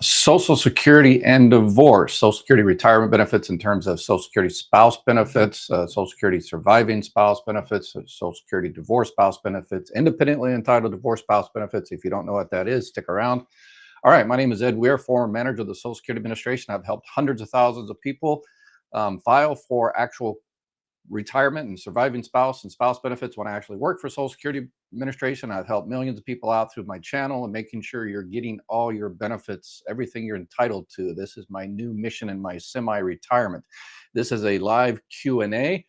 Social Security and divorce, Social Security retirement benefits in terms of Social Security spouse benefits, Social Security surviving spouse benefits, Social Security divorce spouse benefits, independently entitled divorce spouse benefits. If you don't know what that is, stick around. All right, my name is Ed Weir, former manager of the Social Security Administration. I've helped hundreds of thousands of people file for actual retirement and surviving spouse and spouse benefits when I actually work for Social Security Administration. I've helped millions of people out through my channel and making sure you're getting all your benefits, everything you're entitled to. This is my new mission in my semi-retirement. This is a live Q&A.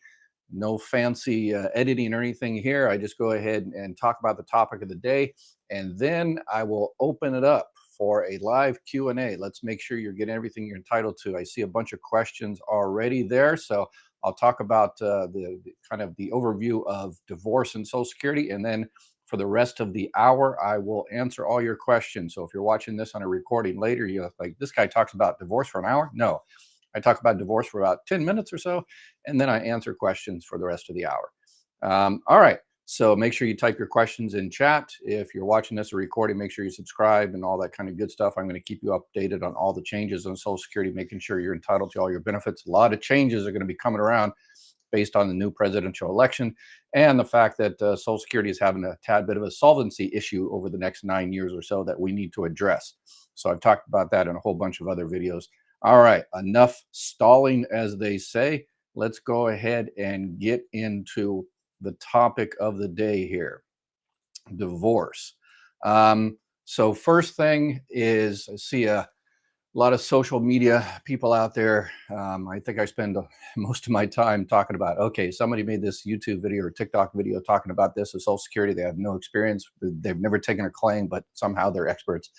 No fancy editing or anything here. I just go ahead and talk about the topic of the day, and then I will open it up for a live Q&A. Let's make sure you're getting everything you're entitled to. I see a bunch of questions already there, so I'll talk about the kind of the overview of divorce and Social Security, and then for the rest of the hour, I will answer all your questions. So if you're watching this on a recording later, you're like, this guy talks about divorce for an hour? No, I talk about divorce for about 10 minutes or so, and then I answer questions for the rest of the hour. All right. So make sure you type your questions in chat. If you're watching this or recording, make sure you subscribe and all that kind of good stuff. I'm going to keep you updated on all the changes on Social Security, making sure you're entitled to all your benefits. A lot of changes are going to be coming around based on the new presidential election and the fact that Social Security is having a tad bit of a solvency issue over the next 9 years or so that we need to address. So I've talked about that in a whole bunch of other videos. All right, enough stalling, as they say. Let's go ahead and get into the topic of the day here, divorce. So first thing is I see a lot of social media people out there. I think I spend most of my time talking about, okay, somebody made this YouTube video or TikTok video talking about this with Social Security. They have no experience. They've never taken a claim, but somehow they're experts.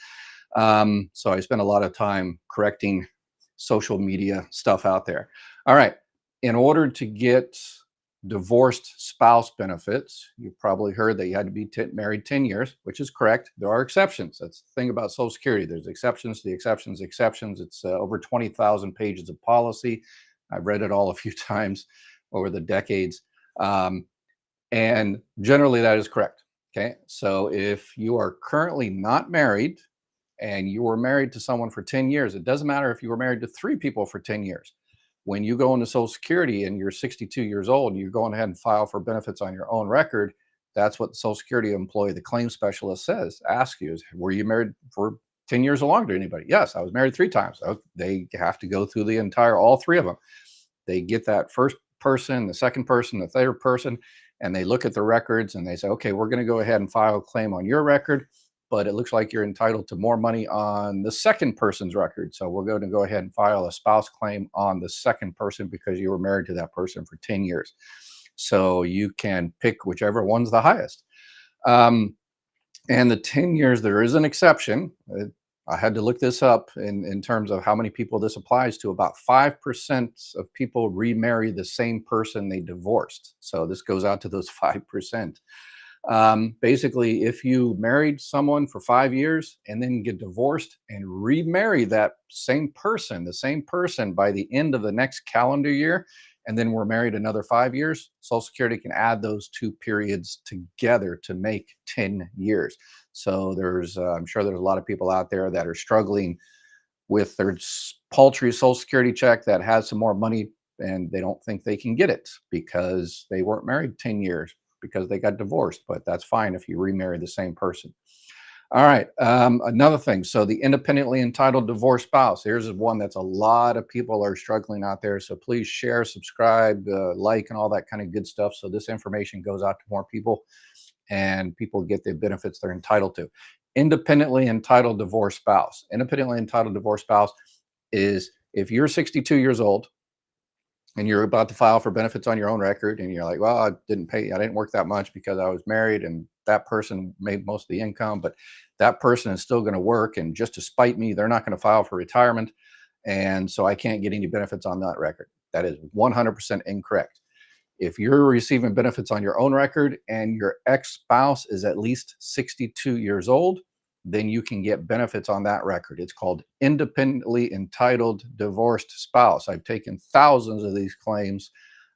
So I spend a lot of time correcting social media stuff out there. All right. In order to get divorced spouse benefits, you've probably heard that you had to be married 10 years, which is correct. There are exceptions. That's the thing about Social Security. There's exceptions to the exceptions, exceptions. It's over 20,000 pages of policy. I've read it all a few times over the decades. And generally that is correct. Okay. So if you are currently not married and you were married to someone for 10 years, it doesn't matter if you were married to 3 people for 10 years. When you go into Social Security and you're 62 years old and you're going ahead and file for benefits on your own record, that's what the Social Security employee, the claim specialist says, ask you is, were you married for 10 years or longer to anybody? Yes, I was married 3 times. Oh, they have to go through the entire, all 3 of them. They get that first person, the second person, the third person, and they look at the records and they say, okay, we're going to go ahead and file a claim on your record, but it looks like you're entitled to more money on the second person's record. So we're going to go ahead and file a spouse claim on the second person because you were married to that person for 10 years. So you can pick whichever one's the highest. And the 10 years, there is an exception. I had to look this up in terms of how many people this applies to. About 5% of people remarry the same person they divorced. So this goes out to those 5%. Basically, if you married someone for 5 years and then get divorced and remarry that same person, the same person by the end of the next calendar year, and then we're married another 5 years, Social Security can add those 2 periods together to make 10 years. So I'm sure there's a lot of people out there that are struggling with their paltry Social Security check that has some more money and they don't think they can get it because they weren't married 10 years because they got divorced, but that's fine if you remarry the same person. All right, another thing. So the independently entitled divorced spouse, here's one that's a lot of people are struggling out there. So please share, subscribe, like, and all that kind of good stuff. So this information goes out to more people and people get the benefits they're entitled to. Independently entitled divorced spouse. Independently entitled divorced spouse is if you're 62 years old and you're about to file for benefits on your own record and you're like, well, I didn't work that much because I was married and that person made most of the income, but that person is still going to work, and just to spite me, they're not going to file for retirement, and so I can't get any benefits on that record. That is 100% incorrect. If you're receiving benefits on your own record and your ex-spouse is at least 62 years old, then you can get benefits on that record. It's called independently entitled divorced spouse. I've taken thousands of these claims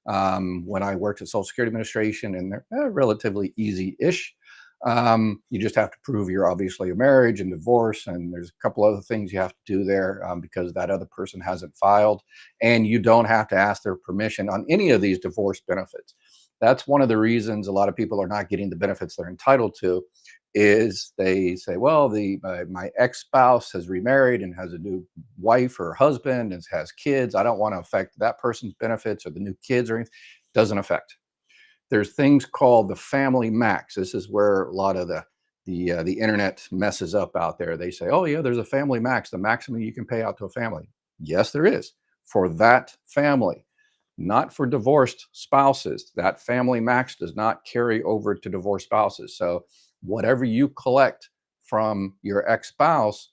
when I worked at Social Security Administration, and they're relatively easy-ish. You just have to prove you're obviously a marriage and divorce, and there's a couple other things you have to do there because that other person hasn't filed, and you don't have to ask their permission on any of these divorce benefits. That's one of the reasons a lot of people are not getting the benefits they're entitled to. Is they say, well, my ex-spouse has remarried and has a new wife or husband and has kids. I don't want to affect that person's benefits or the new kids or anything. Doesn't affect. There's things called the family max. This is where a lot of the internet messes up out there. They say, "Oh yeah, there's a family max, the maximum you can pay out to a family." Yes, there is for that family, not for divorced spouses. That family max does not carry over to divorced spouses. So whatever you collect from your ex-spouse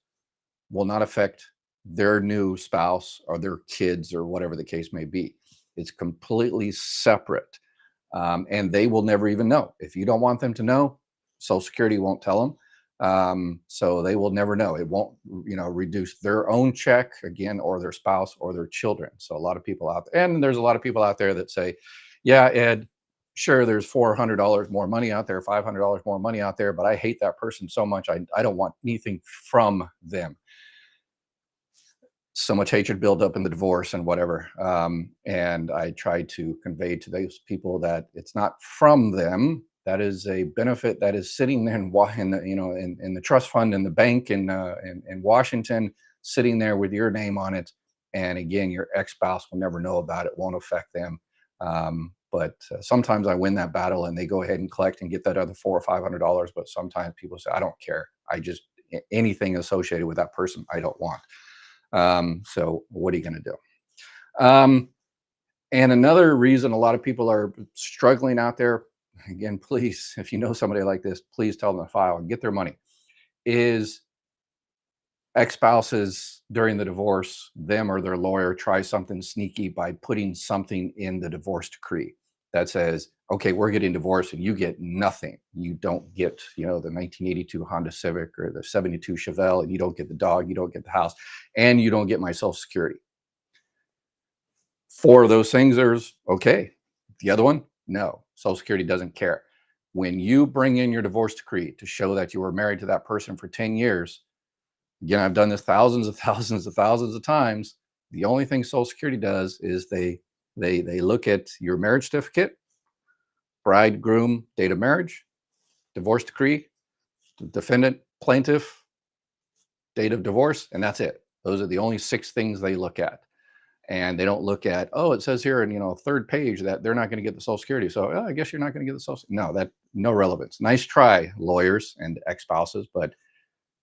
will not affect their new spouse or their kids or whatever the case may be. It's completely separate. And they will never even know. If you don't want them to know, Social Security won't tell them. So they will never know. It won't, reduce their own check again, or their spouse or their children. So a lot of people out there, and there's a lot of people out there that say, "Yeah, Ed, sure, there's $400 more money out there, $500 more money out there, but I hate that person so much, I don't want anything from them." So much hatred build up in the divorce and whatever. And I try to convey to those people that it's not from them. That is a benefit that is sitting there in the, in the trust fund in the bank in Washington, sitting there with your name on it. And again, your ex-spouse will never know about it. Won't affect them. But sometimes I win that battle and they go ahead and collect and get that other $400 or $500. But sometimes people say, I don't care. I just anything associated with that person, I don't want. So what are you going to do? And another reason a lot of people are struggling out there, again, please, if you know somebody like this, please tell them to file and get their money, is ex-spouses during the divorce, them or their lawyer try something sneaky by putting something in the divorce decree that says, okay, we're getting divorced and you get nothing. You don't get, the 1982 Honda Civic or the 72 Chevelle, and you don't get the dog, you don't get the house, and you don't get my Social Security. Four of those things, there's okay. The other one, no. Social Security doesn't care. When you bring in your divorce decree to show that you were married to that person for 10 years, again, I've done this thousands of thousands of thousands of times. The only thing Social Security does is they look at your marriage certificate, bride, groom, date of marriage, divorce decree, defendant, plaintiff, date of divorce, and that's it. Those are the only six things they look at. And they don't look at, oh, it says here in third page that they're not going to get the Social Security. So I guess you're not going to get the Social. No, that no relevance. Nice try, lawyers and ex-spouses, but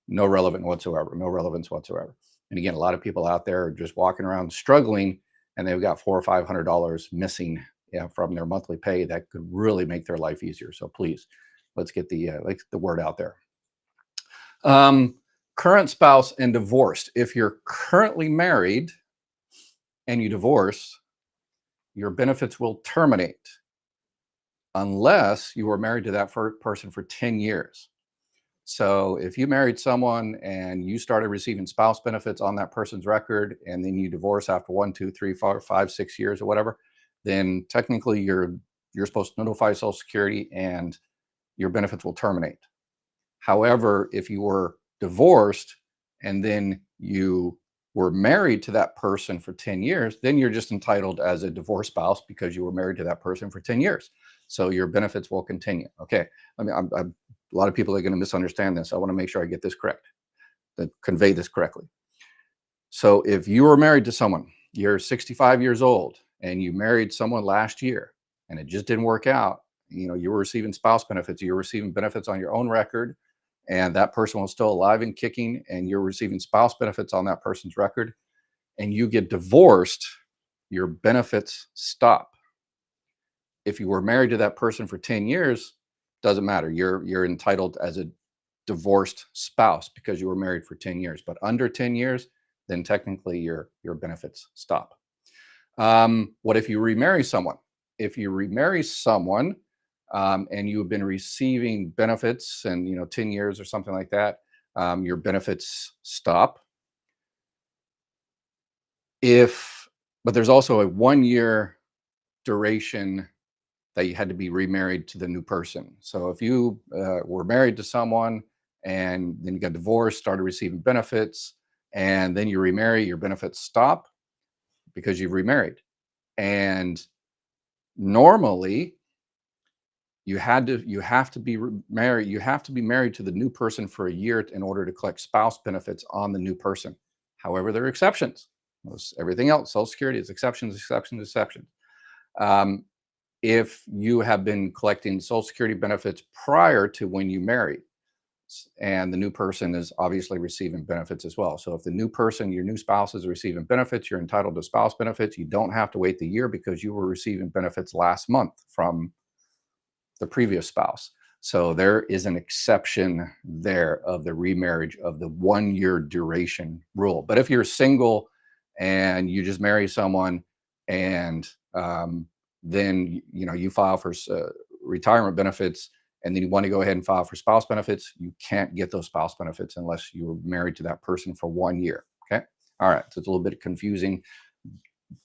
no relevance whatsoever. No relevance whatsoever. And again, a lot of people out there are just walking around struggling, and they've got $400 or $500 missing from their monthly pay that could really make their life easier. So please, let's get the word out there. Current spouse and divorced. If you're currently married and you divorce, your benefits will terminate unless you were married to that person for 10 years. So if you married someone and you started receiving spouse benefits on that person's record, and then you divorce after 1, 2, 3, 4, 5, 6 years or whatever, then technically you're supposed to notify Social Security and your benefits will terminate. However, if you were divorced and then you were married to that person for 10 years, then you're just entitled as a divorced spouse because you were married to that person for 10 years. So your benefits will continue. Okay. I mean, a lot of people are going to misunderstand this. I want to make sure I get this correct, to convey this correctly. So if you were married to someone, you're 65 years old and you married someone last year and it just didn't work out, you were receiving spouse benefits, you're receiving benefits on your own record, and that person was still alive and kicking, and you're receiving spouse benefits on that person's record, and you get divorced, your benefits stop. If you were married to that person for 10 years, doesn't matter. You're entitled as a divorced spouse because you were married for 10 years. But under 10 years, then technically your benefits stop. What if you remarry someone? If you remarry someone and you have been receiving benefits and 10 years or something like that, your benefits stop. But there's also a 1-year duration that you had to be remarried to the new person. So if you were married to someone and then you got divorced, started receiving benefits, and then you remarry, your benefits stop because you've remarried. And normally you have to be married, you have to be married to the new person for a year in order to collect spouse benefits on the new person. However, there are exceptions. Everything else, Social Security is exceptions, exceptions, exceptions. Um, if you have been collecting Social Security benefits prior to when you married, and the new person is obviously receiving benefits as well. So if the new person, your new spouse, is receiving benefits, you're entitled to spouse benefits. You don't have to wait the year because you were receiving benefits last month from the previous spouse. So there is an exception there of the remarriage of the 1 year duration rule. But if you're single and you just marry someone and then you file for retirement benefits and then you want to go ahead and file for spouse benefits, you can't get those spouse benefits unless you were married to that person for 1 year. Okay. All right. So it's a little bit confusing.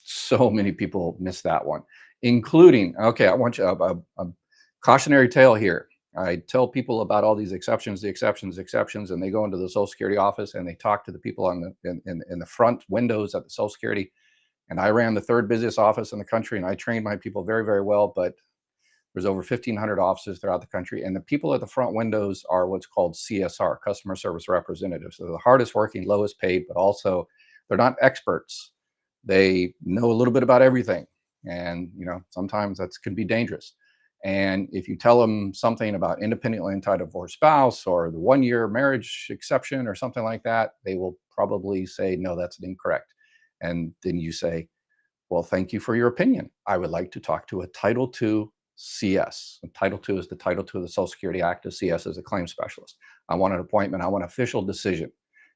So many people miss that one, including, okay, I want you a cautionary tale here. I tell people about all these exceptions, the exceptions, exceptions, and they go into the Social Security office and they talk to the people on in the front windows at the Social Security. And I ran the third busiest office in the country, and I trained my people very, very well. But there's over 1,500 offices throughout the country, and the people at the front windows are what's called CSR, customer service representatives. So they're the hardest working, lowest paid, but also they're not experts. They know a little bit about everything, and sometimes that can be dangerous. And if you tell them something about independently entitled divorced spouse or the 1 year marriage exception or something like that, they will probably say, no, that's incorrect. And then you say, well, thank you for your opinion. I would like to talk to a Title II CS. And Title II is the Title II of the Social Security Act. A CS is a claim specialist. I want an appointment. I want an official decision.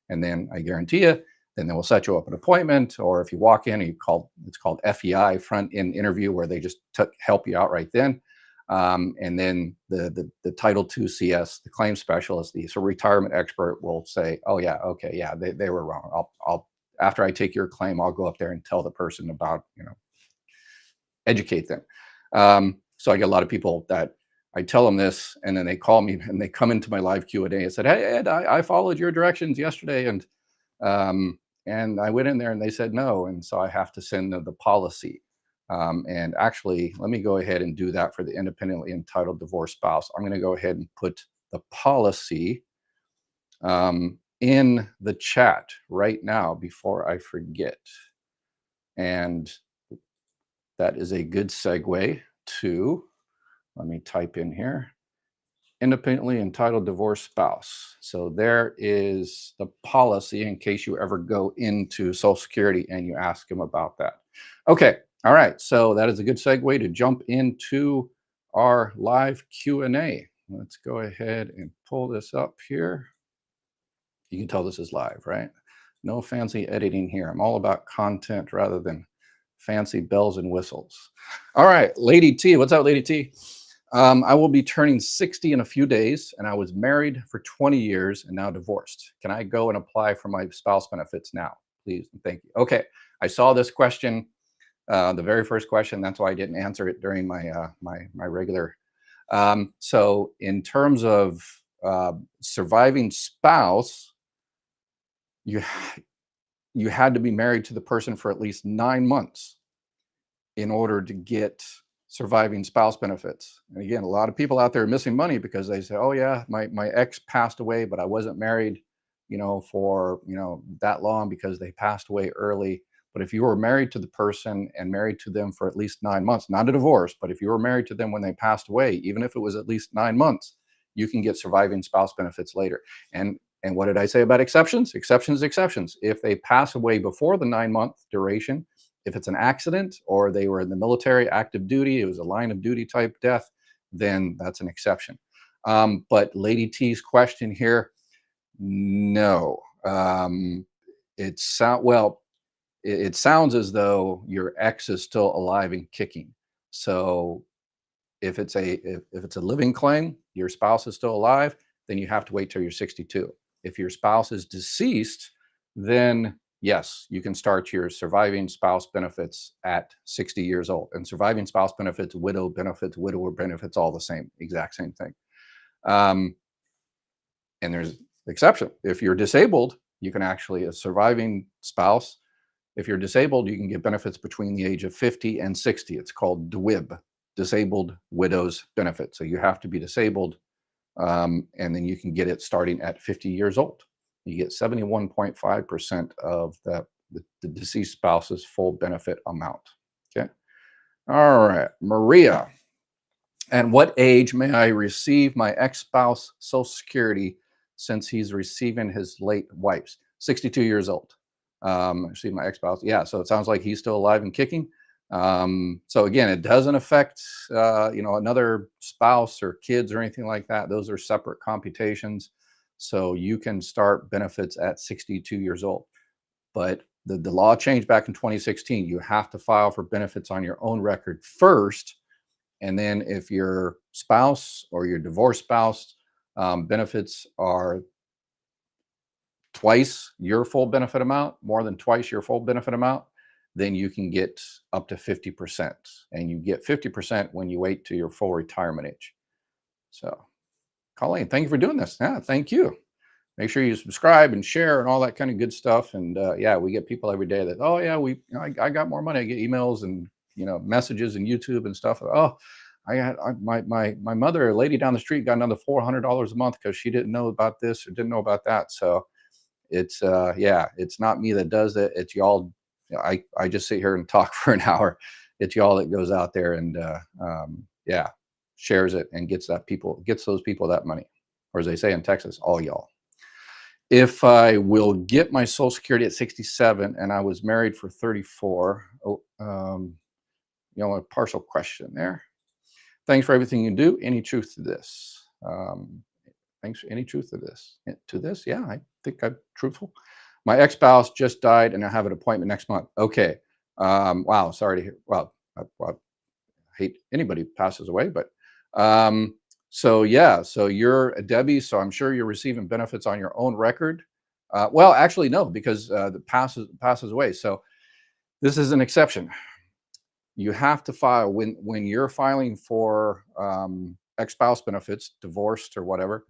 And then I guarantee you, then they will set you up an appointment. Or if you walk in, it's called FEI, front end interview, where they just help you out right then. And then the Title II CS, the claim specialist, the retirement expert, will say, "Oh yeah, okay, yeah, they were wrong. I'll after I take your claim, I'll go up there and tell the person about educate them." So I get a lot of people that I tell them this, and then they call me and they come into my live Q&A and said, "Hey Ed, I followed your directions yesterday, and I went in there and they said no, and so I have to send them the policy." And actually, let me go ahead and do that for the independently entitled divorced spouse. I'm going to go ahead and put the policy in the chat right now before I forget. And that is a good segue to, let me type in here, independently entitled divorced spouse. So there is the policy in case you ever go into Social Security and you ask them about that. Okay. All right. So that is a good segue to jump into our live Q&A. Let's go ahead and pull this up here. You can tell this is live, right? No fancy editing here. I'm all about content rather than fancy bells and whistles. All right, Lady T. What's up, Lady T? I will be turning 60 in a few days, and I was married for 20 years and now divorced. Can I go and apply for my spouse benefits now? Please and thank you. Okay, I saw this question, the very first question. That's why I didn't answer it during my my regular. So in terms of surviving spouse, you you had to be married to the person for at least 9 months in order to get surviving spouse benefits. And again, a lot of people out there are missing money because they say, "Oh yeah, my ex passed away, but I wasn't married, for that long because they passed away early." But if you were married to the person and married to them for at least 9 months, not a divorce, but if you were married to them when they passed away, even if it was at least 9 months, you can get surviving spouse benefits later. And what did I say about exceptions? Exceptions, exceptions. If they pass away before the 9 month duration, if it's an accident or they were in the military, active duty, it was a line of duty type death, then that's an exception. But Lady T's question here, no. It sounds as though your ex is still alive and kicking. So if it's a living claim, your spouse is still alive, then you have to wait till you're 62. If your spouse is deceased, then yes, you can start your surviving spouse benefits at 60 years old. And surviving spouse benefits, widower benefits, all the same, exact same thing. Um, and there's exception. If you're disabled, you can actually, a surviving spouse, if you're disabled, you can get benefits between the age of 50 and 60. It's called DWIB, Disabled Widows Benefit. So you have to be disabled, and then you can get it starting at 50 years old. You get 71.5% of the deceased spouse's full benefit amount. Okay. All right, Maria. At what age may I receive my ex-spouse Social Security since he's receiving his late wife's? 62 years old. Receive my ex-spouse. Yeah, so it sounds like he's still alive and kicking. So again, it doesn't affect another spouse or kids or anything like that. Those are separate computations. So you can start benefits at 62 years old. But the law changed back in 2016. You have to file for benefits on your own record first. And then if your spouse or your divorced spouse benefits are twice your full benefit amount, more than twice your full benefit amount, then you can get up to 50%. And you get 50% when you wait to your full retirement age. So, Colleen, thank you for doing this. Yeah, thank you. Make sure you subscribe and share and all that kind of good stuff. And yeah, we get people every day that, oh yeah, I got more money. I get emails and messages and YouTube and stuff. Oh, my mother, a lady down the street, got another $400 a month because she didn't know about this or didn't know about that. So it's yeah, it's not me that does it. It's y'all. I just sit here and talk for an hour. It's y'all that goes out there and yeah, shares it and gets those people that money, or as they say in Texas, all y'all. If I will get my Social Security at 67 and I was married for 34, a partial question there. Thanks for everything you do. Any truth to this? Thanks for any truth to this? To this? Yeah, I think I'm truthful. My ex-spouse just died and I have an appointment next month. Okay. Wow. Sorry to hear. Well, I hate anybody passes away, but so yeah, so you're a Debbie, so I'm sure you're receiving benefits on your own record. Well, actually, no, because the passes away. So this is an exception. You have to file when you're filing for ex-spouse benefits, divorced or whatever.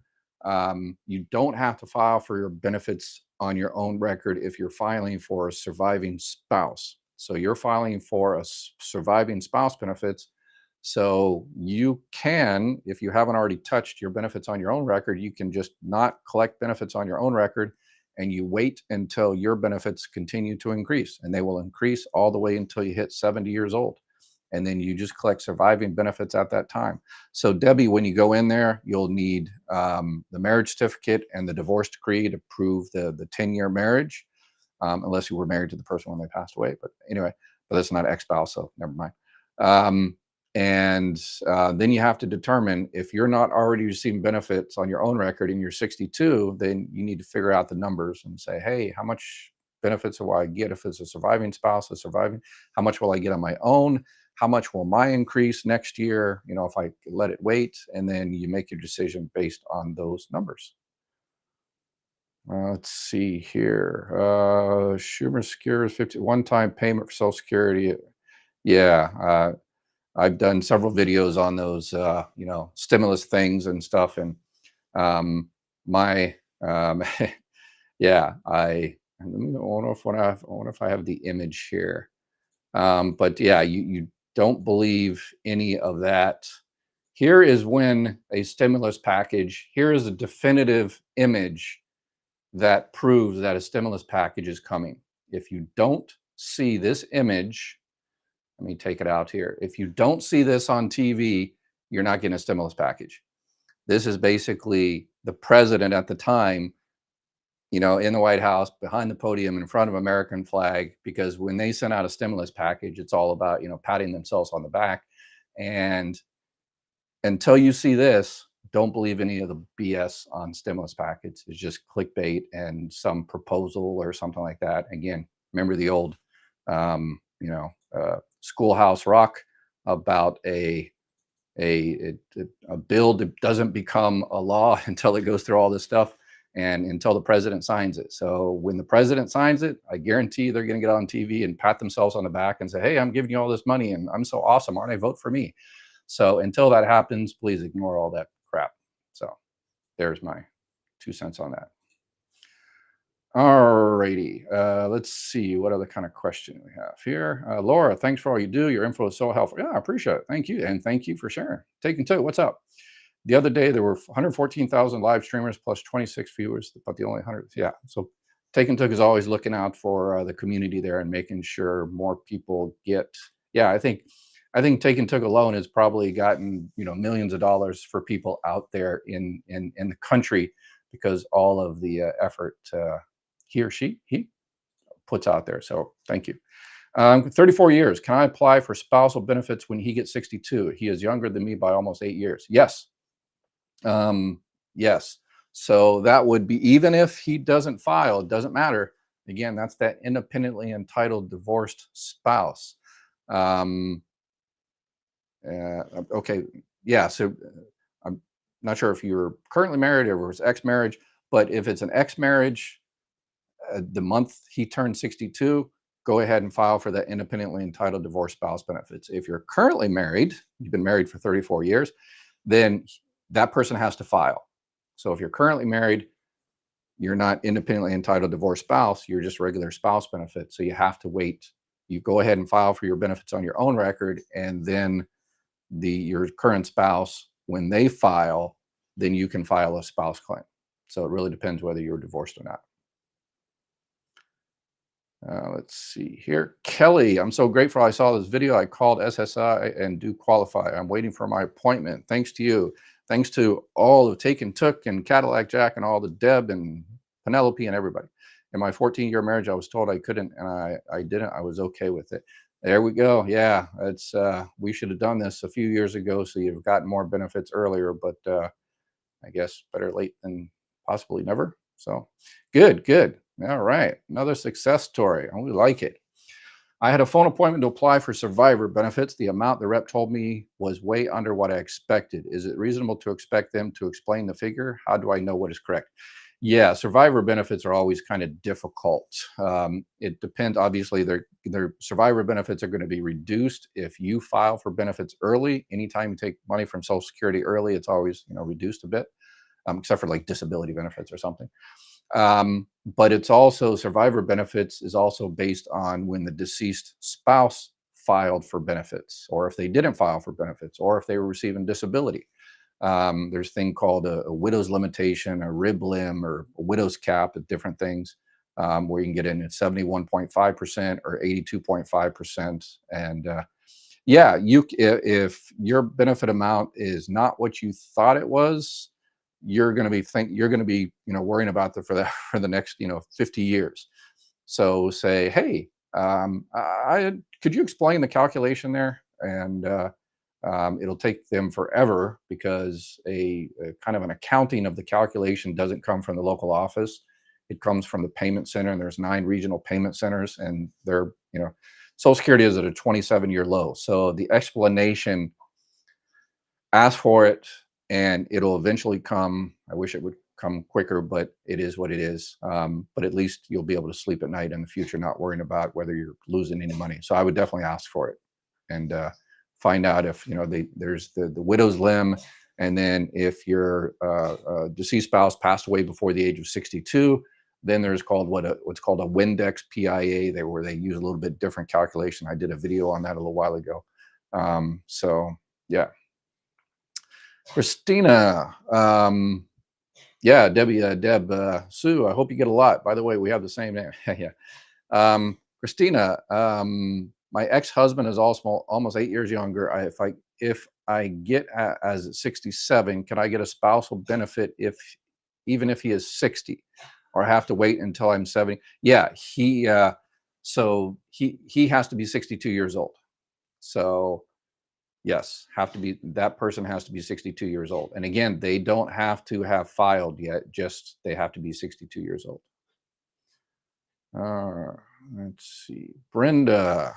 You don't have to file for your benefits on your own record if you're filing for a surviving spouse. So you're filing for a surviving spouse benefits. So you can, if you haven't already touched your benefits on your own record, you can just not collect benefits on your own record and you wait until your benefits continue to increase, and they will increase all the way until you hit 70 years old. And then you just collect surviving benefits at that time. So Debbie, when you go in there, you'll need the marriage certificate and the divorce decree to prove the 10-year marriage, unless you were married to the person when they passed away. But anyway, but that's not ex-spouse, so never mind. And then you have to determine if you're not already receiving benefits on your own record and you're 62, then you need to figure out the numbers and say, hey, how much benefits will I get if it's a surviving spouse, how much will I get on my own? How much will my increase next year? If I let it wait, and then you make your decision based on those numbers. Let's see here. Schumer secures 50 one-time payment for Social Security. Yeah. I've done several videos on those, stimulus things and stuff. And my, yeah, I wonder if I have the image here. But yeah, you don't believe any of that. Here is when a stimulus package, here is a definitive image that proves that a stimulus package is coming. If you don't see this image, let me take it out here. If you don't see this on TV, you're not getting a stimulus package. This is basically the president at the time, in the White House, behind the podium, in front of American flag, because when they send out a stimulus package, it's all about, patting themselves on the back. And until you see this, don't believe any of the BS on stimulus package. It's just clickbait and some proposal or something like that. Again, remember the old, Schoolhouse Rock about a bill that doesn't become a law until it goes through all this stuff. and until the president signs it. So when the president signs it, I guarantee they're going to get on TV and pat themselves on the back and say, hey, I'm giving you all this money and I'm so awesome. Aren't I? Vote for me. So until that happens, please ignore all that crap. So there's my 2 cents on that. All righty. Let's see what other kind of question we have here. Laura, thanks for all you do. Your info is so helpful. Yeah, I appreciate it. Thank you. And thank you for sharing. Taking two. What's up? The other day, there were 114,000 live streamers plus 26 viewers, but the only 100. Yeah. So Take and Took is always looking out for the community there and making sure more people get. Yeah, I think Take and Took alone has probably gotten millions of dollars for people out there in the country because all of the effort he or he puts out there. So thank you. 34 years. Can I apply for spousal benefits when he gets 62? He is younger than me by almost 8 years. Yes. Yes. So that would be, even if he doesn't file, it doesn't matter. Again, that's that independently entitled divorced spouse. Okay. Yeah. So I'm not sure if you're currently married or it was ex-marriage, but if it's an ex-marriage, the month he turned 62, go ahead and file for that independently entitled divorce spouse benefits. If you're currently married, you've been married for 34 years, then that person has to file. So if you're currently married, you're not independently entitled divorce spouse, you're just regular spouse benefits. So you have to wait. You go ahead and file for your benefits on your own record, and then your current spouse, when they file, then you can file a spouse claim. So it really depends whether you're divorced or not. Let's see here. Kelly, I'm so grateful I saw this video. I called SSI and do qualify. I'm waiting for my appointment. Thanks to you. Thanks to all of Take and Took and Cadillac Jack and all the Deb and Penelope and everybody. In my 14-year marriage, I was told I couldn't, and I didn't. I was okay with it. There we go. Yeah, it's we should have done this a few years ago, so you've gotten more benefits earlier. But I guess better late than possibly never. So good, good. All right, another success story. We like it. I had a phone appointment to apply for survivor benefits. The amount the rep told me was way under what I expected. Is it reasonable to expect them to explain the figure? How do I know what is correct? Yeah, survivor benefits are always kind of difficult. It depends. Obviously, their survivor benefits are going to be reduced if you file for benefits early. Anytime you take money from Social Security early, it's always reduced a bit, except for like disability benefits or something. But it's also, survivor benefits is also based on when the deceased spouse filed for benefits, or if they didn't file for benefits, or if they were receiving disability. There's a thing called a widow's limitation, a rib limb, or a widow's cap, at different things, where you can get in at 71.5% or 82.5%. And yeah, if your benefit amount is not what you thought it was, you're going to be worrying about that for the next 50 years. So say, hey, could you explain the calculation there? And it'll take them forever because a kind of an accounting of the calculation doesn't come from the local office. It comes from the payment center, and there's 9 regional payment centers, and they're Social Security is at a 27-year low. So the explanation, ask for it, and it'll eventually come. I wish it would come quicker, but it is what it is. But at least you'll be able to sleep at night in the future, not worrying about whether you're losing any money. So I would definitely ask for it and find out if there's the widow's limb, and then if your deceased spouse passed away before the age of 62, then there's what's called a Windex PIA, where they use a little bit different calculation. I did a video on that a little while ago. So yeah. Christina, yeah, Debbie, Deb, Sue, I hope you get a lot. By the way, we have the same name. Yeah. Christina, my ex-husband is also almost 8 years younger. If I get as 67, can I get a spousal benefit even if he is 60, or I have to wait until I'm 70? Yeah, so he has to be 62 years old. So yes, that person has to be 62 years old. And again, they don't have to have filed yet, just they have to be 62 years old. Let's see. Brenda,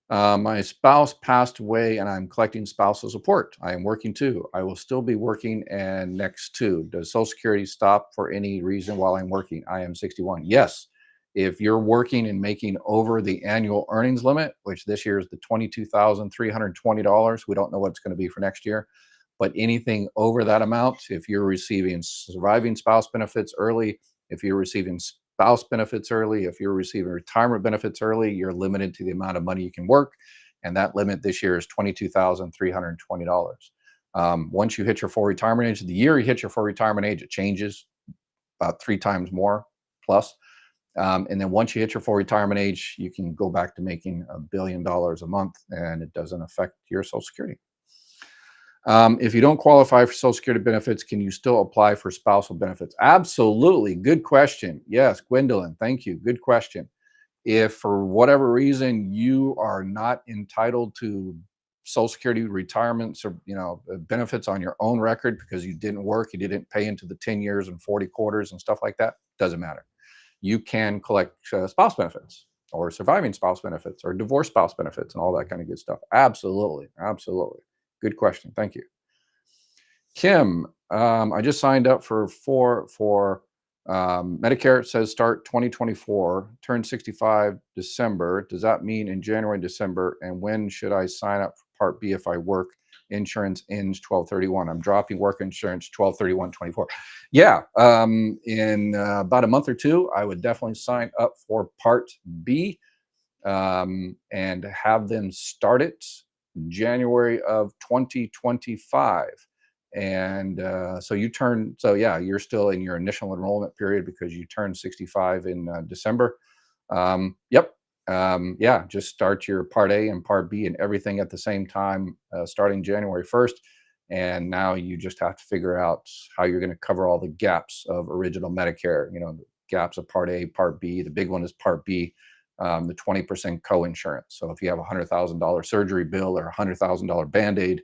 My spouse passed away and I'm collecting spousal support. I am working too. I will still be working and next too. Does Social Security stop for any reason while I'm working? I am 61. Yes. If you're working and making over the annual earnings limit, which this year is the $22,320, we don't know what it's going to be for next year, but anything over that amount, if you're receiving surviving spouse benefits early, if you're receiving spouse benefits early, if you're receiving retirement benefits early, you're limited to the amount of money you can work. And that limit this year is $22,320. Once you hit your full retirement age, the year you hit your full retirement age, it changes about 3 times more plus. And then once you hit your full retirement age, you can go back to making $1 billion a month and it doesn't affect your Social Security. If you don't qualify for Social Security benefits, can you still apply for spousal benefits? Absolutely. Good question. Yes, Gwendolyn, thank you. Good question. If for whatever reason you are not entitled to Social Security retirements or benefits on your own record because you didn't work, you didn't pay into the 10 years and 40 quarters and stuff like that, doesn't matter. You can collect spouse benefits or surviving spouse benefits or divorce spouse benefits and all that kind of good stuff. Absolutely. Absolutely. Good question. Thank you. Kim, I just signed up for Medicare. It says start 2024, turn 65 December. Does that mean in January, December? And when should I sign up for Part B if I work? Insurance ends 12/31. I'm dropping work insurance 12/31/24. Yeah, in about a month or two, I would definitely sign up for Part B and have them start it January of 2025. And so yeah, you're still in your initial enrollment period because you turned 65 in December. Yep. Yeah, just start your Part A and Part B and everything at the same time, starting January 1st. And now you just have to figure out how you're going to cover all the gaps of original Medicare, the gaps of Part A, Part B. The big one is Part B, the 20% co-insurance. So if you have a $100,000 surgery bill or a $100,000 Band-Aid,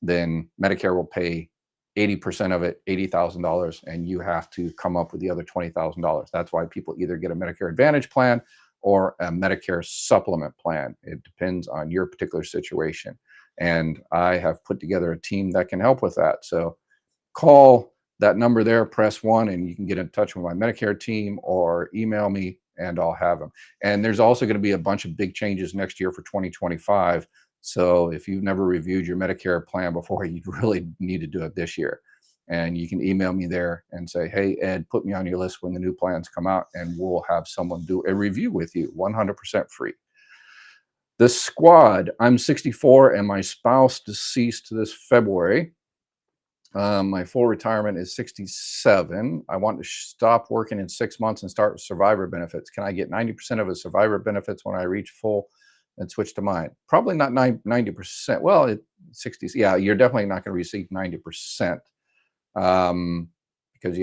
then Medicare will pay 80% of it, $80,000, and you have to come up with the other $20,000. That's why people either get a Medicare Advantage plan or a Medicare supplement plan. It depends on your particular situation. And I have put together a team that can help with that. So call that number there, press 1, and you can get in touch with my Medicare team or email me and I'll have them. And there's also going to be a bunch of big changes next year for 2025. So if you've never reviewed your Medicare plan before, you really need to do it this year. And you can email me there and say, hey, Ed, put me on your list when the new plans come out, and we'll have someone do a review with you, 100% free. The squad, I'm 64 and my spouse deceased this February. My full retirement is 67. I want to stop working in 6 months and start with survivor benefits. Can I get 90% of a survivor benefits when I reach full and switch to mine? Probably not 90%. Well, 60. Yeah, you're definitely not going to receive 90%. Because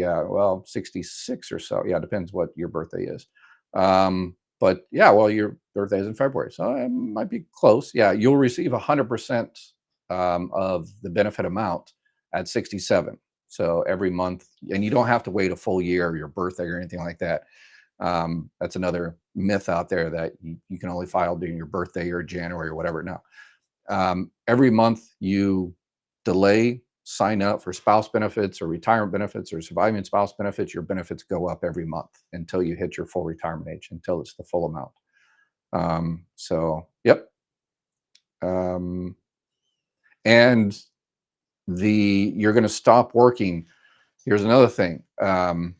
66 or so. Yeah, it depends what your birthday is. But yeah, well, your birthday is in February, so it might be close. Yeah, you'll receive 100% of the benefit amount at 67. So every month, and you don't have to wait a full year or your birthday or anything like that. That's another myth out there that you can only file during your birthday or January or whatever. No, every month you delay, sign up for spouse benefits or retirement benefits or surviving spouse benefits, your benefits go up every month until you hit your full retirement age, until it's the full amount. Yep. And you're going to stop working. Here's another thing. The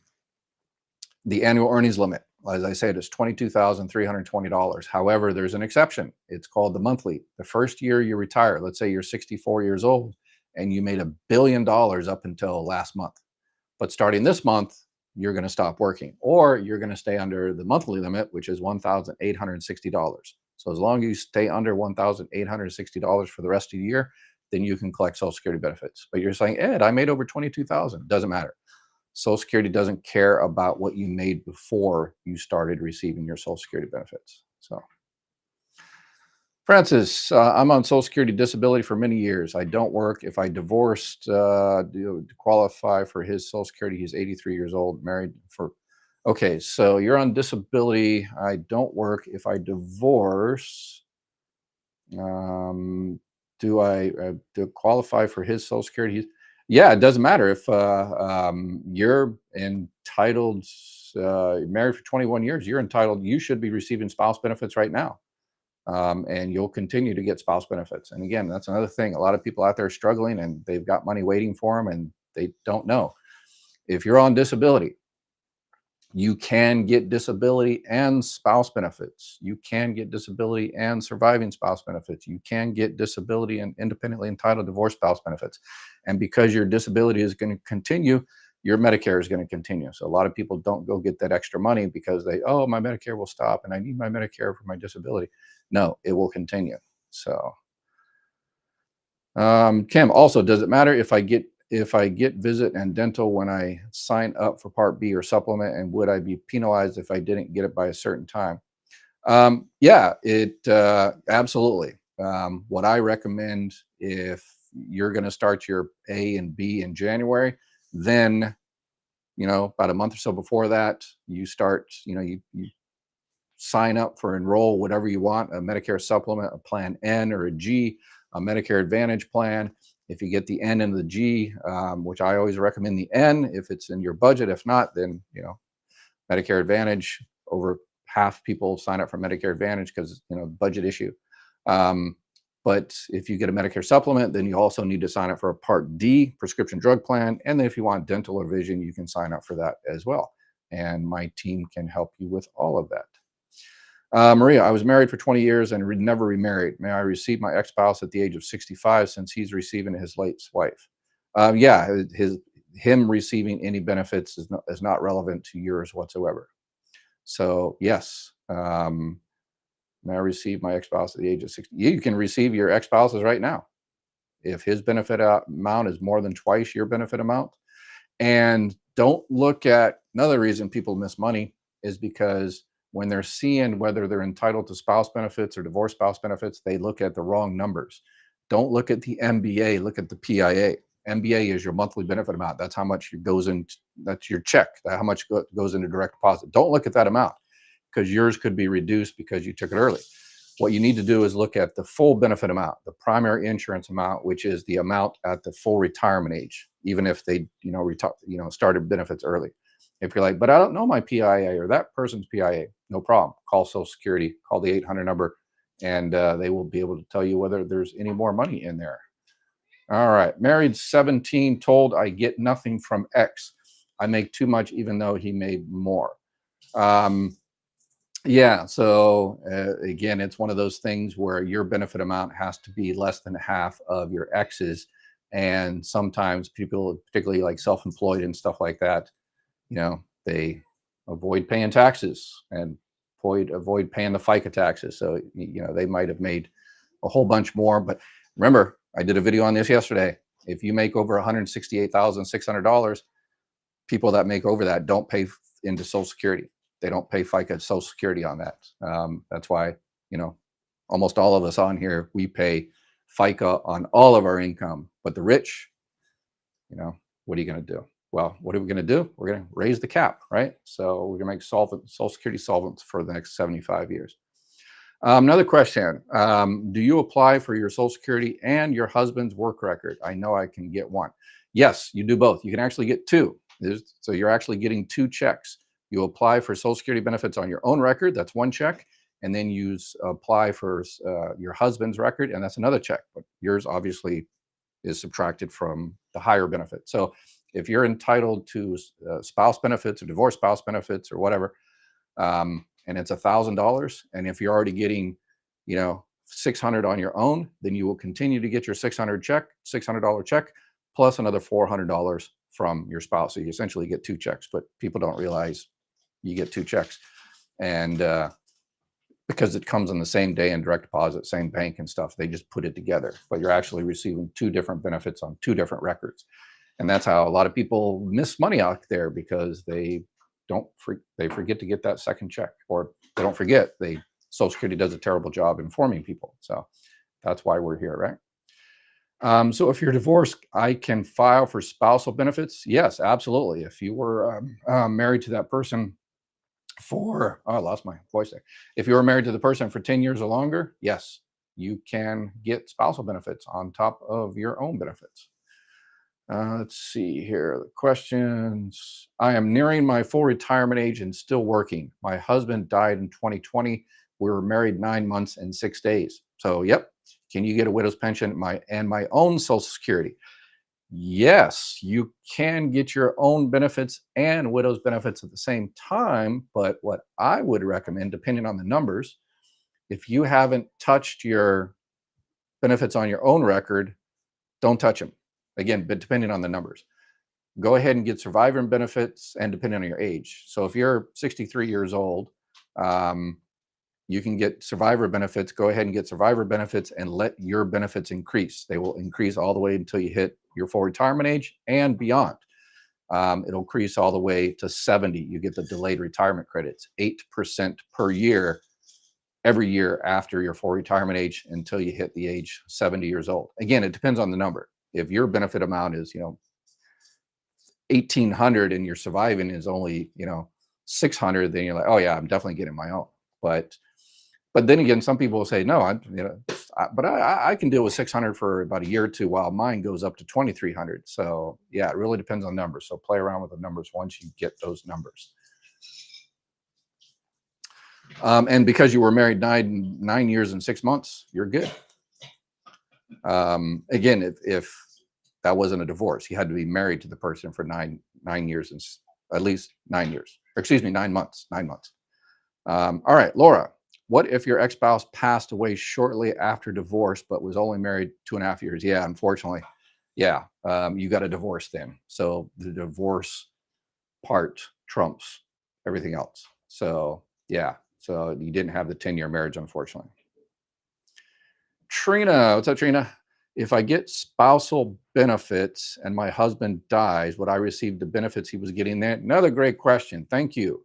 annual earnings limit, as I said, is $22,320. However, there's an exception. It's called the monthly. The first year you retire, let's say you're 64 years old and you made $1 billion up until last month. But starting this month, you're going to stop working, or you're going to stay under the monthly limit, which is $1,860. So as long as you stay under $1,860 for the rest of the year, then you can collect Social Security benefits. But you're saying, Ed, I made over 22,000. Doesn't matter. Social Security doesn't care about what you made before you started receiving your Social Security benefits. So, Francis, I'm on Social Security disability for many years. I don't work. If I divorced, to qualify for his Social Security, he's 83 years old, married for. Okay, so you're on disability. I don't work. If I divorce, Um, do I qualify for his Social Security? Yeah, it doesn't matter if you're entitled. Married for 21 years, you're entitled. You should be receiving spouse benefits right now, and you'll continue to get spouse benefits. And again, that's another thing. A lot of people out there are struggling, and they've got money waiting for them, and they don't know. If you're on disability, you can get disability and spouse benefits. You can get disability and surviving spouse benefits. You can get disability and independently entitled divorce spouse benefits. And because your disability is going to continue, your Medicare is going to continue. So a lot of people don't go get that extra money because oh, my Medicare will stop and I need my Medicare for my disability. No, it will continue. So Kim, also, does it matter if I get visit and dental when I sign up for Part B or supplement, and would I be penalized if I didn't get it by a certain time? Yeah, it absolutely. What I recommend, if you're going to start your A and B in January, then about a month or so before that, you start. You sign up for enroll whatever you want, a Medicare supplement, a Plan N or a G, a Medicare Advantage plan. If you get the N and the G, which I always recommend the N if it's in your budget. If not, then Medicare Advantage. Over half people sign up for Medicare Advantage because budget issue. But if you get a Medicare supplement, then you also need to sign up for a Part D prescription drug plan. And then if you want dental or vision, you can sign up for that as well. And my team can help you with all of that. Maria, I was married for 20 years and never remarried. May I receive my ex-spouse at the age of 65 since he's receiving his late wife? Yeah, him receiving any benefits is not relevant to yours whatsoever. So yes, may I receive my ex-spouse at the age of 60? You can receive your ex-spouse's right now. If his benefit amount is more than twice your benefit amount. And don't look at another reason people miss money is because when they're seeing whether they're entitled to spouse benefits or divorce spouse benefits, they look at the wrong numbers. Don't look at the MBA, look at the PIA. MBA is your monthly benefit amount. That's how much goes in, that's your check, how much goes into direct deposit. Don't look at that amount because yours could be reduced because you took it early. What you need to do is look at the full benefit amount, the primary insurance amount, which is the amount at the full retirement age, even if they, started benefits early. If you're like, but I don't know my PIA or that person's PIA, no problem. Call Social Security, call the 800 number, and they will be able to tell you whether there's any more money in there. All right. Married 17, told I get nothing from X. I make too much even though he made more. Yeah. So again, it's one of those things where your benefit amount has to be less than half of your ex's. And sometimes people, particularly like self-employed and stuff like that, they avoid paying taxes and avoid paying the FICA taxes. So, they might have made a whole bunch more. But remember, I did a video on this yesterday. If you make over $168,600, people that make over that don't pay into Social Security. They don't pay FICA Social Security on that. That's why, almost all of us on here, we pay FICA on all of our income. But the rich, what are you going to do? Well, what are we going to do? We're going to raise the cap, right? So we're going to make Social Security solvent for the next 75 years. Another question. Do you apply for your Social Security and your husband's work record? I know I can get one. Yes, you do both. You can actually get two. So you're actually getting two checks. You apply for Social Security benefits on your own record. That's one check. And then you apply for your husband's record, and that's another check. But yours obviously is subtracted from the higher benefit. So if you're entitled to spouse benefits or divorce spouse benefits or whatever, and it's $1,000, and if you're already getting, $600 on your own, then you will continue to get your $600 check plus another $400 from your spouse. So you essentially get two checks, but people don't realize you get two checks. And because it comes on the same day in direct deposit, same bank and stuff, they just put it together, but you're actually receiving two different benefits on two different records. And that's how a lot of people miss money out there, because they forget to get that second check, or they don't forget. Social Security does a terrible job informing people. So that's why we're here, right? So if you're divorced, I can file for spousal benefits. Yes, absolutely. If you were married to that person I lost my voice there. If you were married to the person for 10 years or longer, yes, you can get spousal benefits on top of your own benefits. Let's see here. The questions. I am nearing my full retirement age and still working. My husband died in 2020. We were married 9 months and 6 days. So, yep. Can you get a widow's pension and my own Social Security? Yes, you can get your own benefits and widow's benefits at the same time. But what I would recommend, depending on the numbers, if you haven't touched your benefits on your own record, don't touch them. Again, but depending on the numbers, go ahead and get survivor benefits and depending on your age. So if you're 63 years old, um, you can get survivor benefits. Go ahead and get survivor benefits and let your benefits increase. They will increase all the way until you hit your full retirement age and beyond. It'll increase all the way to 70. You get the delayed retirement credits, 8% per year, every year after your full retirement age until you hit the age 70 years old. Again, it depends on the number. If your benefit amount is, 1,800 and your surviving is only, 600, then you're like, oh yeah, I'm definitely getting my own. But then again, some people will say, no, I can deal with 600 for about a year or two while mine goes up to 2,300. So yeah, it really depends on numbers. So play around with the numbers once you get those numbers. And because you were married 9 years and 6 months, you're good. Again, if that wasn't a divorce, you had to be married to the person for nine years and at least 9 years. Or excuse me, 9 months. 9 months. All right, Laura. What if your ex-spouse passed away shortly after divorce, but was only married 2.5 years? Yeah, unfortunately. Yeah, you got a divorce then. So the divorce part trumps everything else. So yeah, so you didn't have the 10-year marriage, unfortunately. Trina, what's up, Trina? If I get spousal benefits and my husband dies, would I receive the benefits he was getting there? Another great question. Thank you.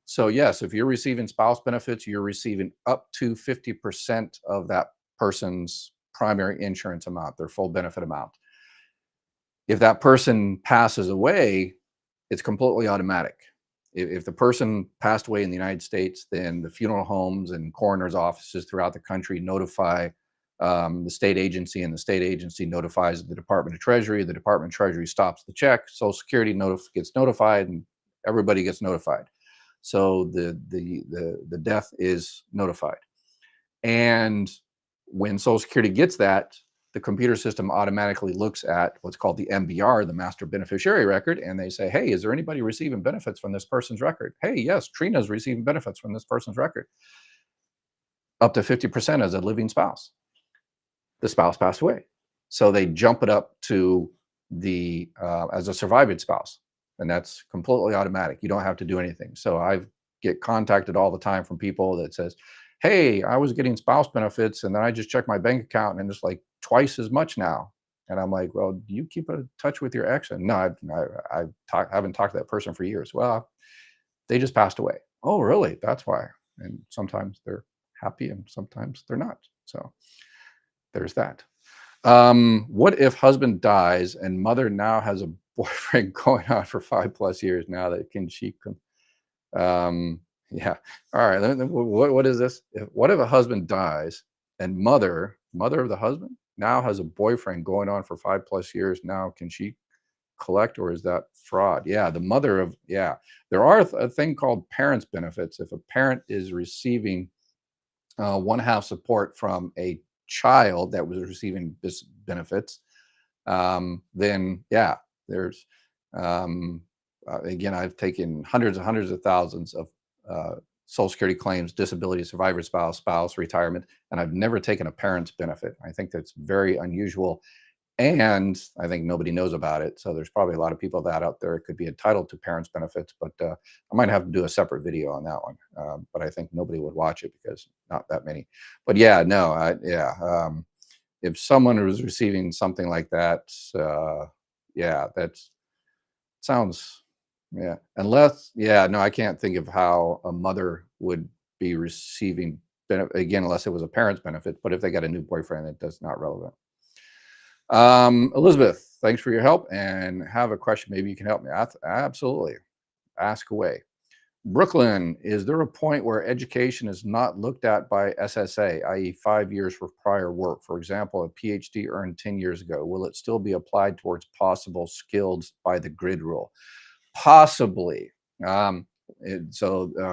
So yes, if you're receiving spouse benefits, you're receiving up to 50% of that person's primary insurance amount, their full benefit amount. If that person passes away, it's completely automatic. If the person passed away in the United States, then the funeral homes and coroner's offices throughout the country notify the state agency, and the state agency notifies the Department of Treasury. The Department of Treasury stops the check. Social Security gets notified, and everybody gets notified. So the death is notified. And when Social Security gets that, the computer system automatically looks at what's called the MBR, the master beneficiary record, and they say, hey, is there anybody receiving benefits from this person's record? Hey, yes, Trina's receiving benefits from this person's record. Up to 50% as a living spouse. The spouse passed away. So they jump it up to the as a surviving spouse. And that's completely automatic. You don't have to do anything. So I get contacted all the time from people that says, hey, I was getting spouse benefits and then I just checked my bank account and it's like twice as much now. And I'm like, well, do you keep in touch with your ex? And no, I haven't talked to that person for years. Well, they just passed away. Oh, really? That's why. And sometimes they're happy and sometimes they're not. So there's that. What if husband dies and mother now has a boyfriend going on for 5+ years now that she can, yeah. All right. What is this? What if a husband dies and mother of the husband now has a boyfriend going on for 5+ years? Now, can she collect, or is that fraud? Yeah. The mother of, yeah, there are a thing called parents benefits. If a parent is receiving 1/2 support from a child that was receiving this benefits, then yeah, there's again, I've taken hundreds and hundreds of thousands of Social Security claims, disability, survivor spouse, retirement, and I've never taken a parent's benefit. I think that's very unusual, and I think nobody knows about it. So there's probably a lot of people that out there could be entitled to parents benefits, but I might have to do a separate video on that one. But I think nobody would watch it because not that many. But yeah, no, if someone was receiving something like that, yeah, that sounds, yeah. Unless, yeah, no, I can't think of how a mother would be receiving benefit again, unless it was a parent's benefit. But if they got a new boyfriend, that's not relevant. Elizabeth, thanks for your help and have a question. Maybe you can help me. Absolutely. Ask away. Brooklyn, is there a point where education is not looked at by SSA, i.e., 5 years for prior work? For example, a PhD earned 10 years ago. Will it still be applied towards possible skills by the grid rule? Possibly. Um,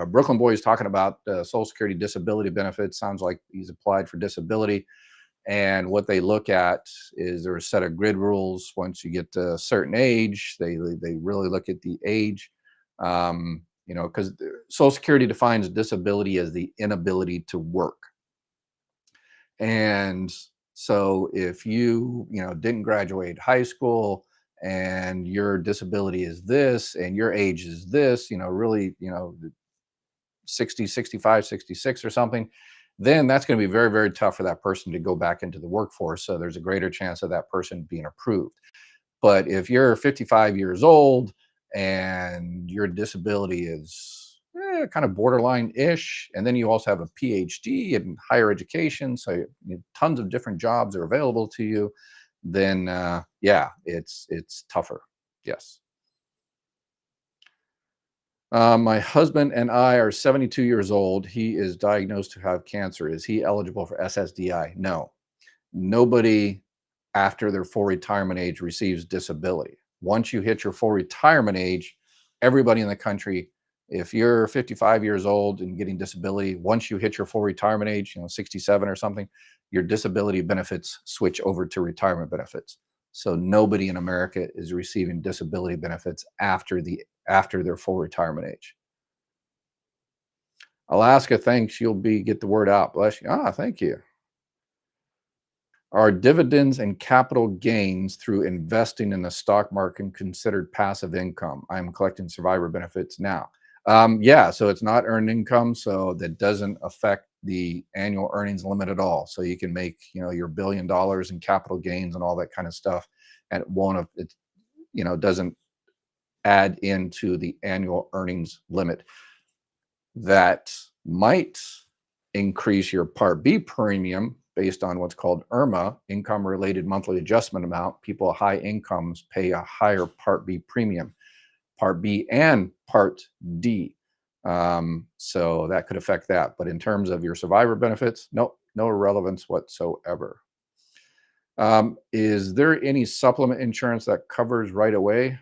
Brooklyn Boy is talking about Social Security disability benefits. Sounds like he's applied for disability. And what they look at is there are a set of grid rules. Once you get to a certain age, they really look at the age. Because Social Security defines disability as the inability to work. And so if you didn't graduate high school and your disability is this and your age is this, really, 60, 65, 66 or something, then that's going to be very, very tough for that person to go back into the workforce. So there's a greater chance of that person being approved. But if you're 55 years old and your disability is kind of borderline-ish, and then you also have a PhD in higher education, so tons of different jobs are available to you, then yeah, it's tougher. Yes. My husband and I are 72 years old. He is diagnosed to have cancer. Is he eligible for SSDI? No. Nobody after their full retirement age receives disability. Once you hit your full retirement age, everybody in the country, if you're 55 years old and getting disability, once you hit your full retirement age, 67 or something, your disability benefits switch over to retirement benefits. So nobody in America is receiving disability benefits after their full retirement age. Alaska thinks you'll get the word out. Bless you. Thank you. Are dividends and capital gains through investing in the stock market considered passive income? I'm collecting survivor benefits now. Yeah, so it's not earned income, so that doesn't affect the annual earnings limit at all. So you can make, your $1 billion in capital gains and all that kind of stuff, and it doesn't add into the annual earnings limit. That might increase your Part B premium based on what's called IRMA, income related monthly adjustment amount. People with high incomes pay a higher Part B premium, Part B and Part D. So that could affect that. But in terms of your survivor benefits, nope, no relevance whatsoever. Is there any supplement insurance that covers right away?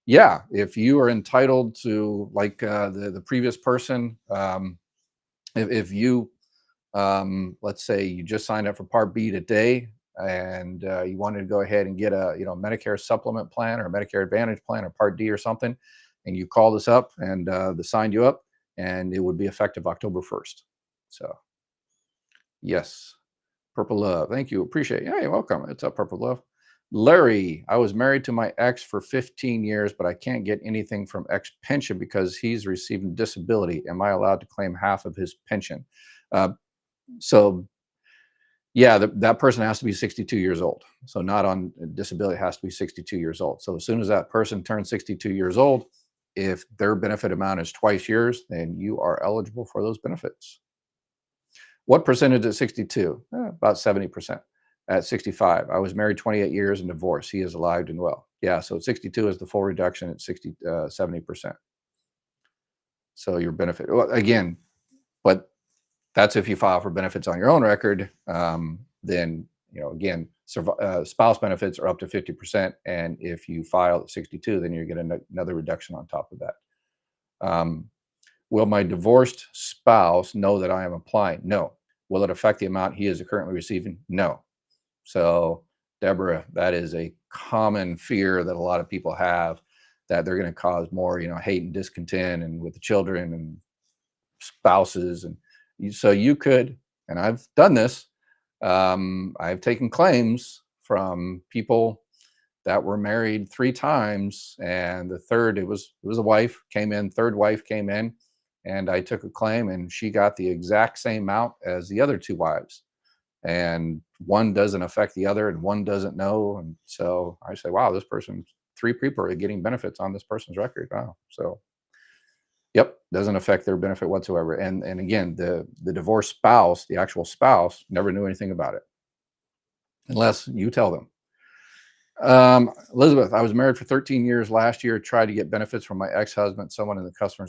Yeah, if you are entitled to, like the previous person, if you let's say you just signed up for Part B today, and you wanted to go ahead and get a Medicare supplement plan or a Medicare Advantage plan or Part D or something, and you call this up and they signed you up, and it would be effective October 1st. So yes, Purple Love, thank you, appreciate it. Yeah, you're welcome. It's up, Purple Love. Larry, I was married to my ex for 15 years, but I can't get anything from ex pension because he's receiving disability. Am I allowed to claim half of his pension? Uh, so yeah, that person has to be 62 years old. So not on disability, has to be 62 years old. So as soon as that person turns 62 years old, if their benefit amount is twice yours, then you are eligible for those benefits. What percentage at 62? About 70%. At 65, I was married 28 years and divorced. He is alive and well. Yeah, so 62 is the full reduction at 70%. So your benefit, well, again, but that's if you file for benefits on your own record. Then, again, spouse benefits are up to 50%. And if you file at 62, then you get another reduction on top of that. Will my divorced spouse know that I am applying? No. Will it affect the amount he is currently receiving? No. So, Deborah, that is a common fear that a lot of people have, that they're going to cause more, hate and discontent, and with the children and spouses. And so you could, and I've done this, I've taken claims from people that were married 3 times, and the third, it was a wife came in, third wife came in, and I took a claim, and she got the exact same amount as the other 2 wives. And one doesn't affect the other, and one doesn't know. And so I say, wow, this person, 3 people are getting benefits on this person's record. Wow. So yep, doesn't affect their benefit whatsoever. And again, the divorced spouse, the actual spouse, never knew anything about it unless you tell them. Elizabeth, I was married for 13 years. Last year, tried to get benefits from my ex-husband. Someone in the customer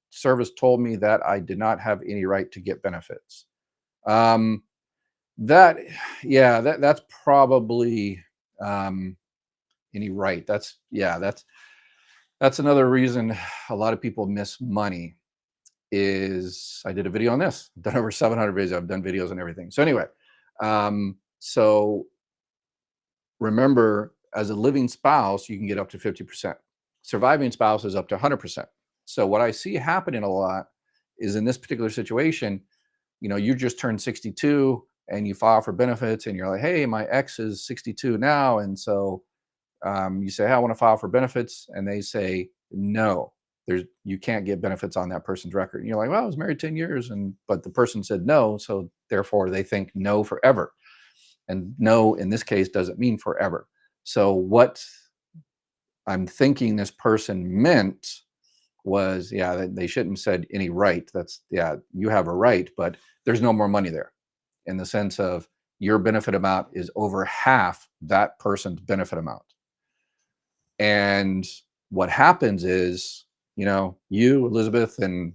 service told me that I did not have any right to get benefits. Um, that, yeah, that's probably um, any right. That's another reason a lot of people miss money. Is I did a video on this. I've done over 700 videos. I've done videos and everything. So anyway, so remember, as a living spouse, you can get up to 50%. Surviving spouse is up to 100%. So what I see happening a lot is in this particular situation, you just turned 62 and you file for benefits and you're like, hey, my ex is 62 now. And so you say, hey, I want to file for benefits. And they say, no, you can't get benefits on that person's record. And you're like, well, I was married 10 years. But the person said no. So therefore they think no forever. And no, in this case, doesn't mean forever. So what I'm thinking this person meant was, yeah, they shouldn't have said any right. That's, yeah, you have a right, but there's no more money there in the sense of your benefit amount is over half that person's benefit amount. And what happens is, you, Elizabeth, and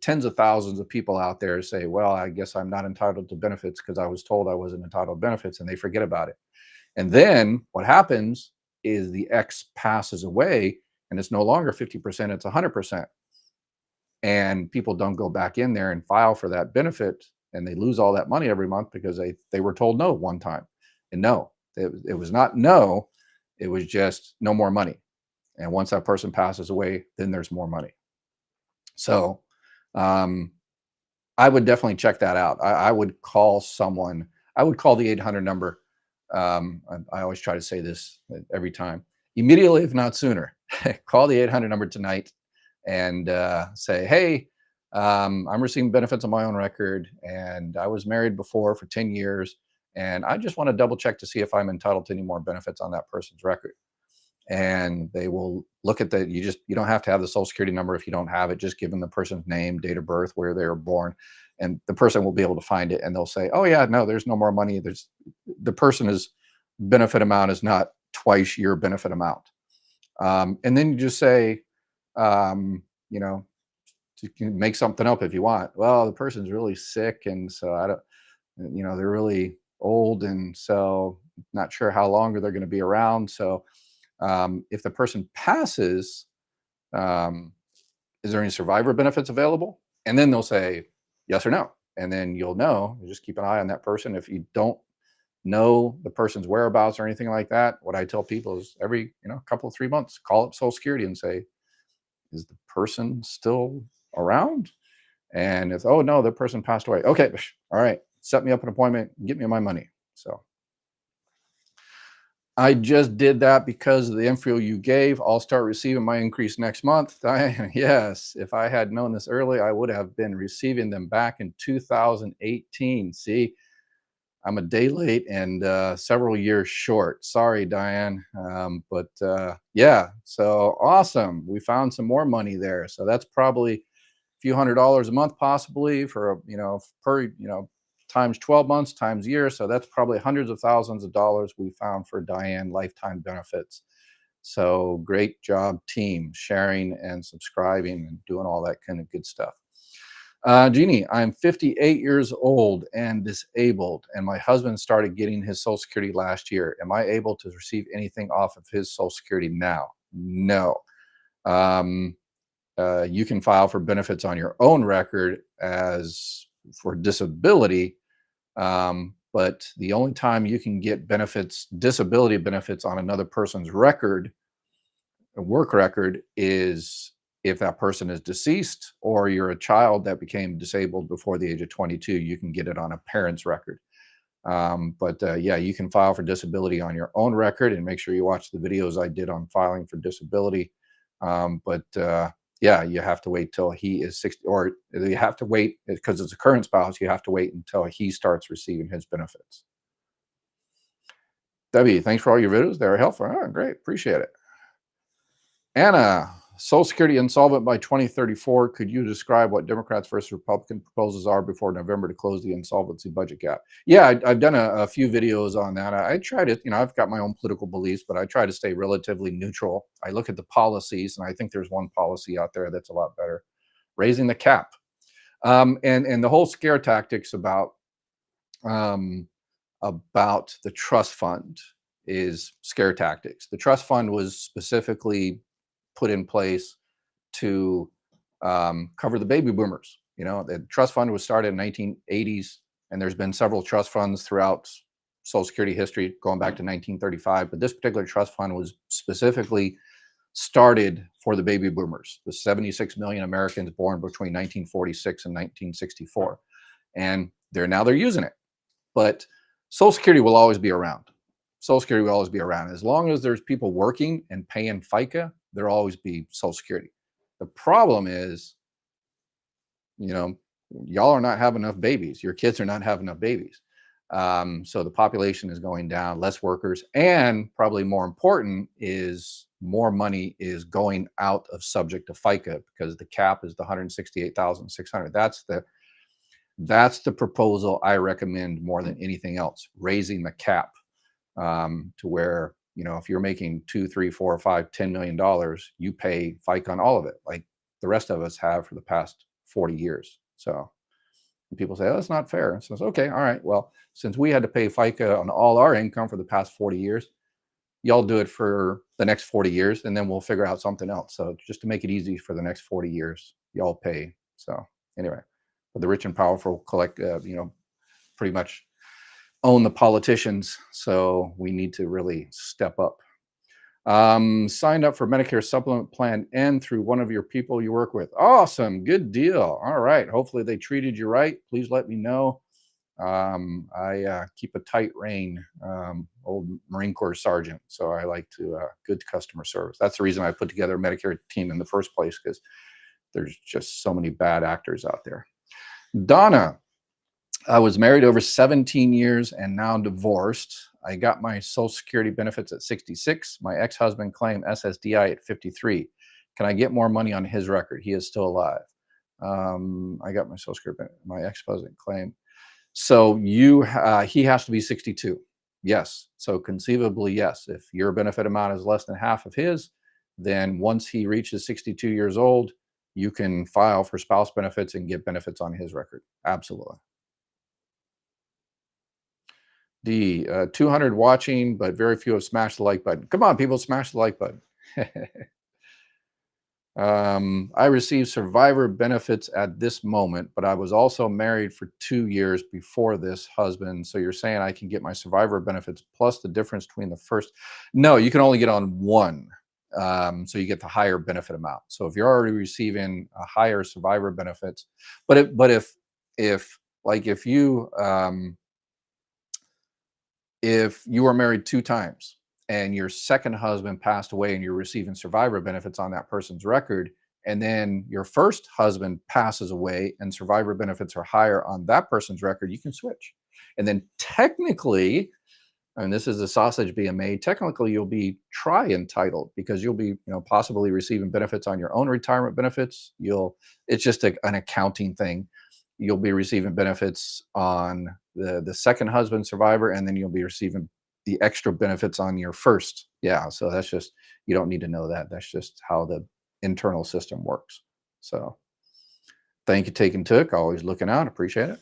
tens of thousands of people out there say, well, I guess I'm not entitled to benefits because I was told I wasn't entitled to benefits, and they forget about it. And then what happens is the ex passes away and it's no longer 50%, it's 100%. And people don't go back in there and file for that benefit, and they lose all that money every month because they were told no one time. And no, it was not no, it was just no more money. And once that person passes away, then there's more money. So um, I would definitely check that out. I would call someone. I would call the 800 number. I always try to say this every time. Immediately, if not sooner, call the 800 number tonight and say, hey, I'm receiving benefits on my own record, and I was married before for 10 years, and I just want to double check to see if I'm entitled to any more benefits on that person's record. And they will look at that. You don't have to have the social security number if you don't have it. Just give them the person's name, date of birth, where they were born, and the person will be able to find it. And they'll say, oh yeah, no, there's no more money. The person's benefit amount is not twice your benefit amount. And then you just say, you know, you can make something up if you want. Well, the person's really sick, and so I don't, they're really old, and so not sure how longer they're going to be around. So if the person passes, um, is there any survivor benefits available? And then they'll say yes or no. And then you'll know, you just keep an eye on that person. If you don't know the person's whereabouts or anything like that, what I tell people is every, couple of 3 months, call up Social Security and say, is the person still around? And if, oh no, the person passed away. Okay, all right, set me up an appointment, get me my money. So I just did that because of the info you gave. I'll start receiving my increase next month. Yes, if I had known this early, I would have been receiving them back in 2018. See, I'm a day late and several years short. Sorry, Diane. But yeah, so awesome. We found some more money there. So that's probably a few $100s a month, possibly for, per, times 12 months times year. So that's probably hundreds of thousands of dollars we found for Diane lifetime benefits. So great job, team, sharing and subscribing and doing all that kind of good stuff. Jeannie, I'm 58 years old and disabled, and my husband started getting his Social Security last year. Am I able to receive anything off of his Social Security now? No. You can file for benefits on your own record as for disability, but the only time you can get benefits, disability benefits on another person's record, a work record, is if that person is deceased or you're a child that became disabled before the age of 22, you can get it on a parent's record. But yeah, you can file for disability on your own record, and make sure you watch the videos I did on filing for disability. But yeah, you have to wait till he is 60, or you have to wait because it's a current spouse. You have to wait until he starts receiving his benefits. Debbie, thanks for all your videos. They were helpful. Oh, great. Appreciate it. Anna, Social Security insolvent by 2034. Could you describe what Democrats versus Republican proposals are before November to close the insolvency budget gap? Yeah, I've done a few videos on that. I try to, I've got my own political beliefs, but I try to stay relatively neutral. I look at the policies, and I think there's one policy out there that's a lot better: raising the cap. And the whole scare tactics um, about the trust fund is scare tactics. The trust fund was specifically put in place to cover the baby boomers. The trust fund was started in 1980s, and there's been several trust funds throughout Social Security history going back to 1935. But this particular trust fund was specifically started for the baby boomers, the 76 million Americans born between 1946 and 1964. And they're using it. But Social Security will always be around. Social Security will always be around. As long as there's people working and paying FICA, there'll always be Social Security. The problem is, y'all are not having enough babies. Your kids are not having enough babies. So the population is going down, less workers, and probably more important is more money is going out of subject to FICA, because the cap is the 168,600. That's the proposal I recommend more than anything else: raising the cap to where, if you're making $2, $3, $4, $5, $10 million, you pay FICA on all of it, like the rest of us have for the past 40 years. So people say, oh, that's not fair. So it's okay. All right. Well, since we had to pay FICA on all our income for the past 40 years, y'all do it for the next 40 years, and then we'll figure out something else. So just to make it easy for the next 40 years, y'all pay. So anyway, but the rich and powerful collect, pretty much own the politicians. So we need to really step up. Signed up for Medicare supplement plan N through one of your people you work with. Awesome. Good deal. All right. Hopefully they treated you right. Please let me know. I keep a tight rein, old Marine Corps sergeant. So I like to good customer service. That's the reason I put together a Medicare team in the first place, because there's just so many bad actors out there. Donna, I was married over 17 years and now divorced. I got my Social Security benefits at 66. My ex-husband claimed SSDI at 53. Can I get more money on his record? He is still alive. I got my Social Security benefit. My ex-husband claimed. So he has to be 62. Yes. So conceivably, yes. If your benefit amount is less than half of his, then once he reaches 62 years old, you can file for spouse benefits and get benefits on his record. Absolutely. D, 200 watching, but very few have smashed the like button. Come on, people, smash the like button. I received survivor benefits at this moment, but I was also married for 2 years before this husband. So you're saying I can get my survivor benefits plus the difference between the first? No, you can only get on one. So you get the higher benefit amount. So if you're already receiving a higher survivor benefits, but if you were married 2 times and your second husband passed away and you're receiving survivor benefits on that person's record, and then your first husband passes away and survivor benefits are higher on that person's record, you can switch. And then technically, and this is the sausage being made, technically you'll be entitled, because you'll be, possibly receiving benefits on your own retirement benefits. It's just an accounting thing. You'll be receiving benefits on the second husband survivor, and then you'll be receiving the extra benefits on your first. Yeah. So that's just, you don't need to know that. That's just how the internal system works. So thank you, Take and Took. Always looking out. Appreciate it.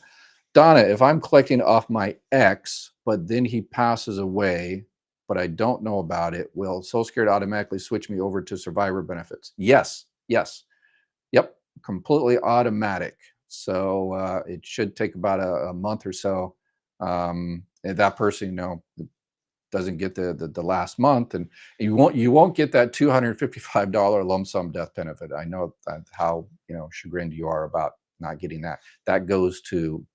Donna, if I'm collecting off my ex, but then he passes away, but I don't know about it, will Social Security automatically switch me over to survivor benefits? Yes. Yes. Yep. Completely automatic. So it should take about a month or so. If that person, doesn't get the last month, and you won't get that $255 lump sum death benefit. I know how chagrined you are about not getting that. That goes to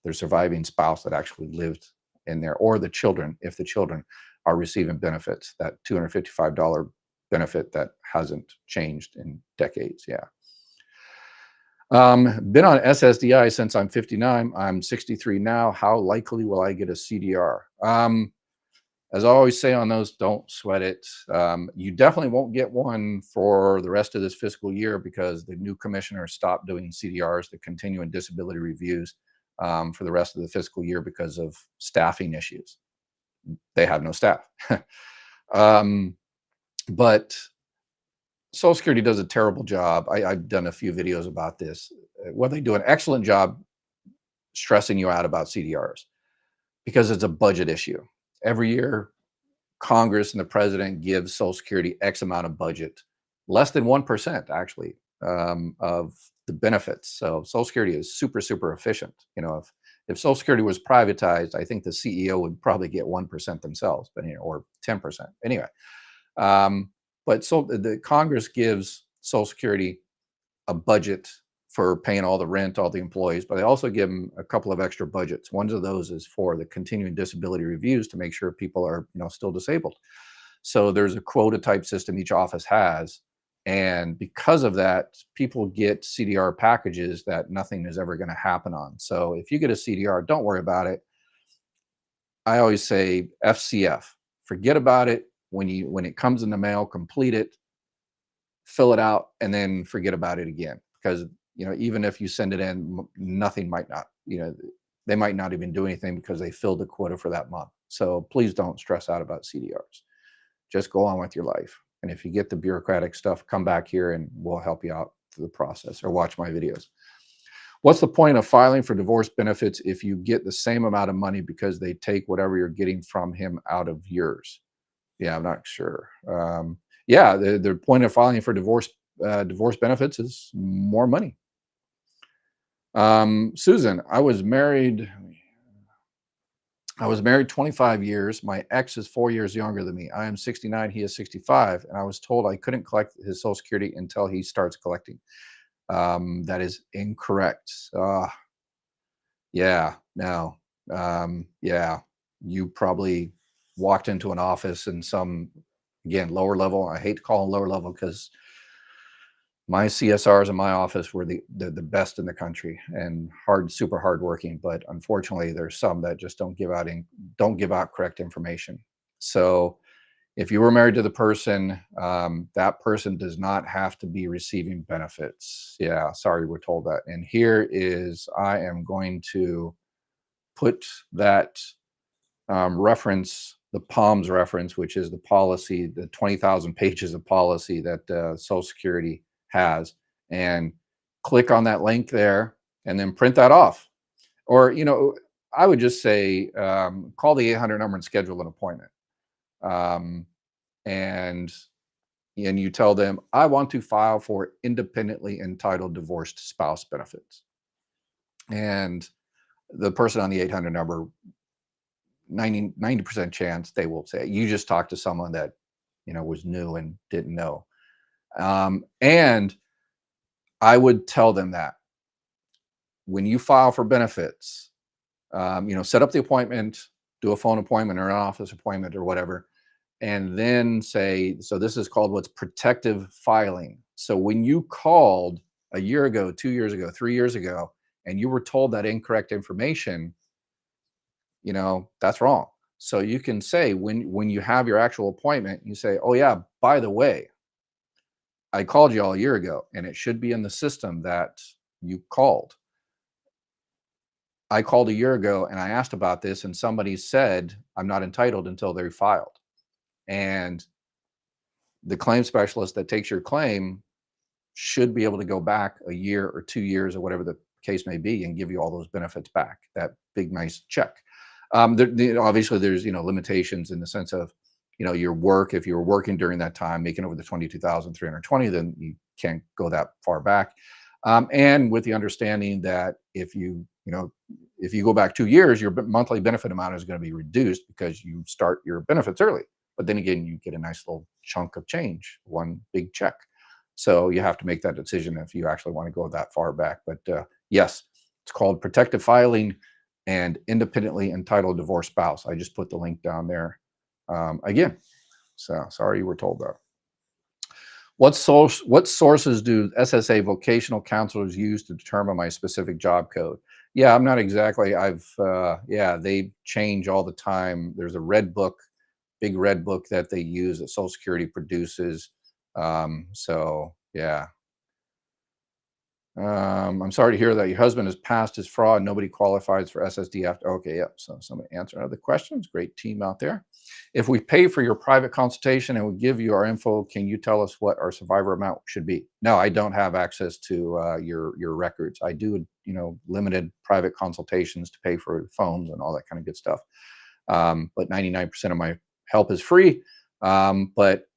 their surviving spouse that actually lived in there, or the children, if the children are receiving benefits. That $255 benefit that hasn't changed in decades. Yeah. Been on SSDI since I'm 59. I'm 63 now. How likely will I get a CDR? As I always say on those, don't sweat it. You definitely won't get one for the rest of this fiscal year because the new commissioner stopped doing CDRs, the continuing disability reviews, for the rest of the fiscal year because of staffing issues. They have no staff. um, but Social Security does a terrible job. I've done a few videos about this. Well, they do an excellent job stressing you out about CDRs because it's a budget issue. Every year, Congress and the president gives Social Security X amount of budget, less than 1% actually, of the benefits. So Social Security is super, super efficient. If Social Security was privatized, I think the CEO would probably get 1% themselves, but or 10%. Anyway, um, but so the Congress gives Social Security a budget for paying all the rent, all the employees, but they also give them a couple of extra budgets. One of those is for the continuing disability reviews to make sure people are, still disabled. So there's a quota type system each office has. And because of that, people get CDR packages that nothing is ever going to happen on. So if you get a CDR, don't worry about it. I always say FCF, forget about it. When it comes in the mail, complete it, fill it out, and then forget about it again. Because even if you send it in, nothing might not, they might not even do anything because they filled the quota for that month. So please don't stress out about CDRs. Just go on with your life. And if you get the bureaucratic stuff, come back here and we'll help you out through the process or watch my videos. What's the point of filing for divorce benefits if you get the same amount of money because they take whatever you're getting from him out of yours? Yeah, I'm not sure. Yeah, the point of filing for divorce benefits is more money. Susan, I was married 25 years. My ex is 4 years younger than me. I am 69, he is 65, and I was told I couldn't collect his Social Security until he starts collecting. That is incorrect. Yeah, no. Yeah, you probably walked into an office in some, again, lower level. I hate to call them lower level because my CSRs in my office were the best in the country and super hardworking. But unfortunately, there's some that just don't give out correct information. So if you were married to the person, that person does not have to be receiving benefits. Yeah, sorry, we're told that. And I am going to put that reference, the PALMS reference, which is the policy, the 20,000 pages of policy that Social Security has, and click on that link there and then print that off. Or, I would just say, call the 800 number and schedule an appointment. And you tell them, I want to file for independently entitled divorced spouse benefits. And the person on the 800 number, 90% chance they will say, you just talked to someone that, was new and didn't know. And I would tell them that when you file for benefits, set up the appointment, do a phone appointment or an office appointment or whatever, and then say, so this is called what's protective filing. So when you called a year ago, 2 years ago, 3 years ago, and you were told that incorrect information, that's wrong. So you can say when you have your actual appointment, you say, oh yeah, by the way, I called you all a year ago, and it should be in the system that you called. I called a year ago and I asked about this, and somebody said I'm not entitled until they're filed. And the claim specialist that takes your claim should be able to go back a year or 2 years or whatever the case may be and give you all those benefits back, that big, nice check. Obviously, there's limitations in the sense of your work. If you were working during that time, making over the 22,320, then you can't go that far back. And with the understanding that if you go back 2 years, your monthly benefit amount is going to be reduced because you start your benefits early. But then again, you get a nice little chunk of change, one big check. So you have to make that decision if you actually want to go that far back. But yes, it's called protective filing and independently entitled divorced spouse. I just put the link down there again. So sorry you were told that. What sources do SSA vocational counselors use to determine my specific job code? Yeah, I'm not exactly. They change all the time. There's a red book big red book that they use that Social Security produces. So yeah. I'm sorry to hear that your husband has passed his fraud. Nobody qualifies for SSD after. Okay, yep. So somebody answer other questions. Great team out there. If we pay for your private consultation and we give you our info, can you tell us what our survivor amount should be? No, I don't have access to your records. I do, limited private consultations to pay for phones and all that kind of good stuff. But 99% of my help is free. But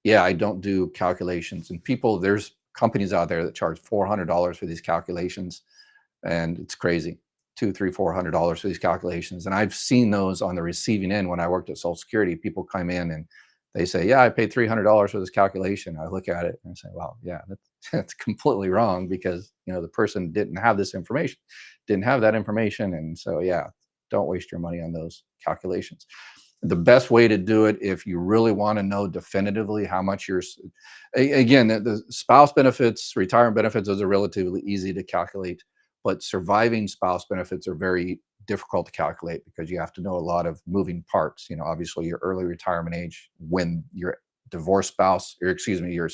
yeah, I don't do calculations. And there's companies out there that charge $400 for these calculations, and it's crazy. $200, $300, $400 for these calculations. And I've seen those on the receiving end when I worked at Social Security. People come in and they say, yeah, I paid $300 for this calculation. I look at it and I say, well, yeah, that's completely wrong, because the person didn't have this information, didn't have that information. And so, yeah, don't waste your money on those calculations. The best way to do it, if you really want to know definitively how much again, the spouse benefits, retirement benefits, those are relatively easy to calculate, but surviving spouse benefits are very difficult to calculate, because you have to know a lot of moving parts. Obviously your early retirement age, when your divorced spouse, or excuse me, your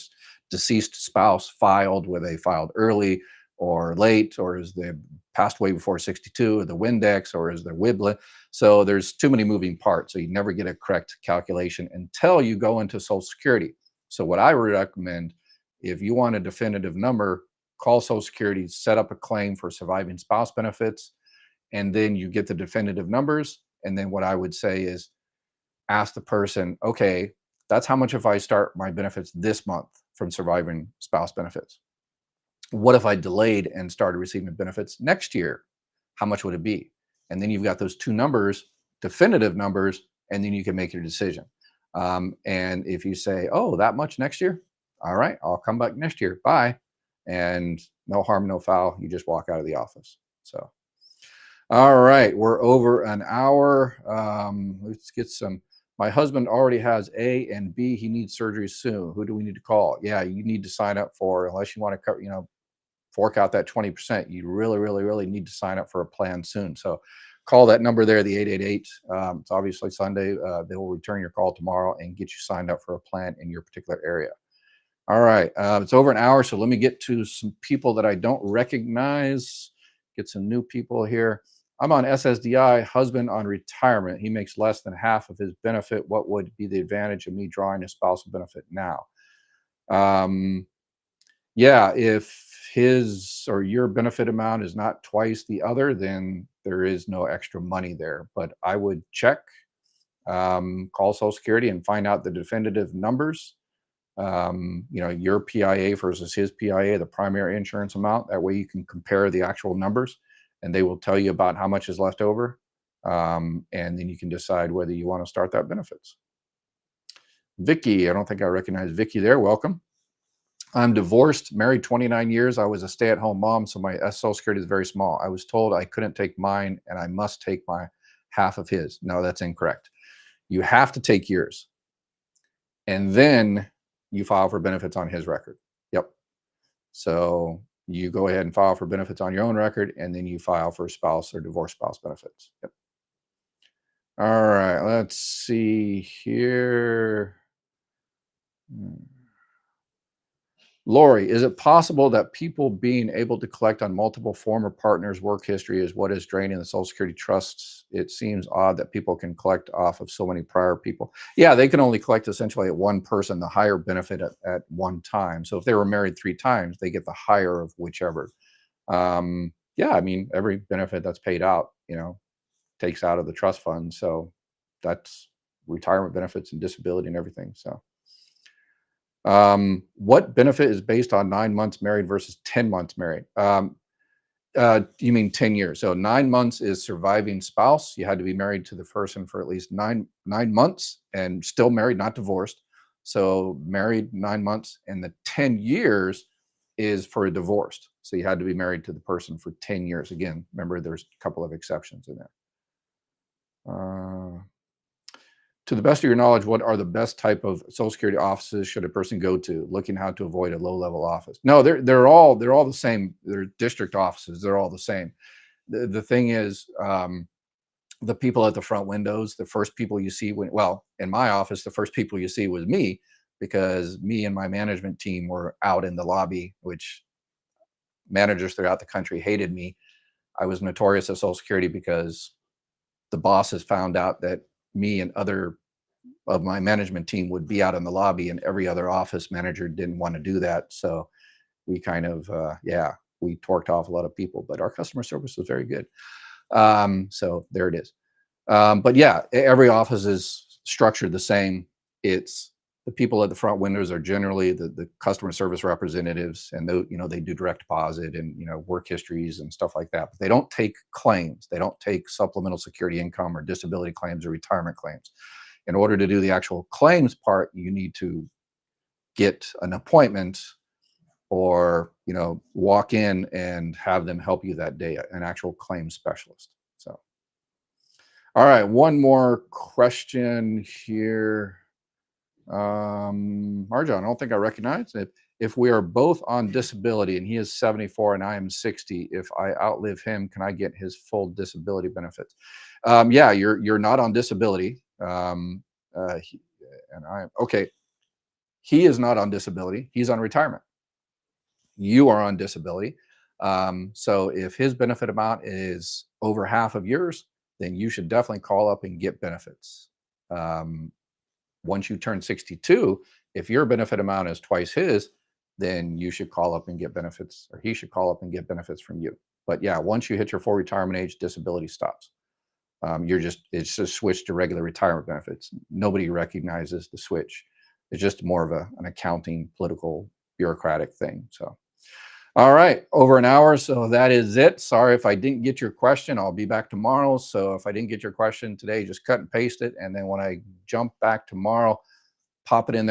deceased spouse filed, whether they filed early or late, or is they passed away before 62, or the Windex, or is there WIBLA. So there's too many moving parts. So you never get a correct calculation until you go into Social Security. So what I would recommend, if you want a definitive number, call Social Security, set up a claim for surviving spouse benefits, and then you get the definitive numbers. And then what I would say is ask the person, okay, that's how much if I start my benefits this month from surviving spouse benefits. What if I delayed and started receiving benefits next year? How much would it be? And then you've got those two numbers, definitive numbers, and then you can make your decision. And if you say, oh, that much next year, all right, I'll come back next year. Bye. And no harm, no foul. You just walk out of the office. So, all right, we're over an hour. Let's get some. My husband already has A and B. He needs surgery soon. Who do we need to call? Yeah, you need to sign up for, unless you want to cover, fork out that 20%, you really, really, really need to sign up for a plan soon. So call that number there, the 888. It's obviously Sunday. They will return your call tomorrow and get you signed up for a plan in your particular area. All right. It's over an hour, so let me get to some people that I don't recognize, get some new people here. I'm on SSDI, husband on retirement. He makes less than half of his benefit. What would be the advantage of me drawing a spousal benefit now? Yeah, if his or your benefit amount is not twice the other, then there is no extra money there. But I would check, call Social Security and find out the definitive numbers. Your PIA versus his PIA, the primary insurance amount. That way you can compare the actual numbers, and they will tell you about how much is left over. And then you can decide whether you want to start that benefits. Vicky, I don't think I recognize Vicky there. Welcome. I'm divorced, married 29 years. I was a stay-at-home mom, so my Social Security is very small. I was told I couldn't take mine and I must take my half of his. No, that's incorrect. You have to take yours, and then you file for benefits on his record. Yep. So you go ahead and file for benefits on your own record, and then you file for spouse or divorced spouse benefits. Yep. All right, let's see here. Lori, is it possible that people being able to collect on multiple former partners' work history is what is draining the Social Security trusts? It seems odd that people can collect off of so many prior people. Yeah, they can only collect essentially at one person, the higher benefit at one time. So if they were married 3 times, they get the higher of whichever. Yeah, I mean, every benefit that's paid out, takes out of the trust fund. So that's retirement benefits and disability and everything. So. What benefit is based on 9 months married versus 10 months married? You mean 10 years? So 9 months is surviving spouse. You had to be married to the person for at least nine months and still married, not divorced. So married 9 months, and the 10 years is for a divorced. So you had to be married to the person for 10 years. Again, remember there's a couple of exceptions in there. To the best of your knowledge, what are the best type of Social Security offices should a person go to? Looking how to avoid a low-level office. No, they're all the same. They're district offices. They're all the same. The thing is, the people at the front windows, the first people you see when, well, in my office, the first people you see was me, because me and my management team were out in the lobby, which managers throughout the country hated me. I was notorious at Social Security because the bosses found out that me and other of my management team would be out in the lobby, and every other office manager didn't want to do that. So we kind of, yeah, we torqued off a lot of people, but our customer service was very good. So there it is. But yeah, every office is structured the same. It's the people at the front windows are generally the customer service representatives, and they do direct deposit and work histories and stuff like that. But they don't take claims. They don't take supplemental security income or disability claims or retirement claims. In order to do the actual claims part, you need to get an appointment, or walk in and have them help you that day, an actual claims specialist. So all right, one more question here. Marjan, I don't think I recognize it. If we are both on disability and he is 74 and I am 60, if I outlive him, can I get his full disability benefits? Yeah, you're not on disability. He, and I okay. He is not on disability. He's on retirement. You are on disability. So if his benefit amount is over half of yours, then you should definitely call up and get benefits. Um, Once you turn 62, if your benefit amount is twice his, then you should call up and get benefits, or he should call up and get benefits from you. But yeah, once you hit your full retirement age, disability stops. It's just switched to regular retirement benefits. Nobody recognizes the switch. It's just more of an accounting, political, bureaucratic thing. So all right, over an hour. So that is it. Sorry if I didn't get your question. I'll be back tomorrow. So if I didn't get your question today, just cut and paste it. And then when I jump back tomorrow, pop it in there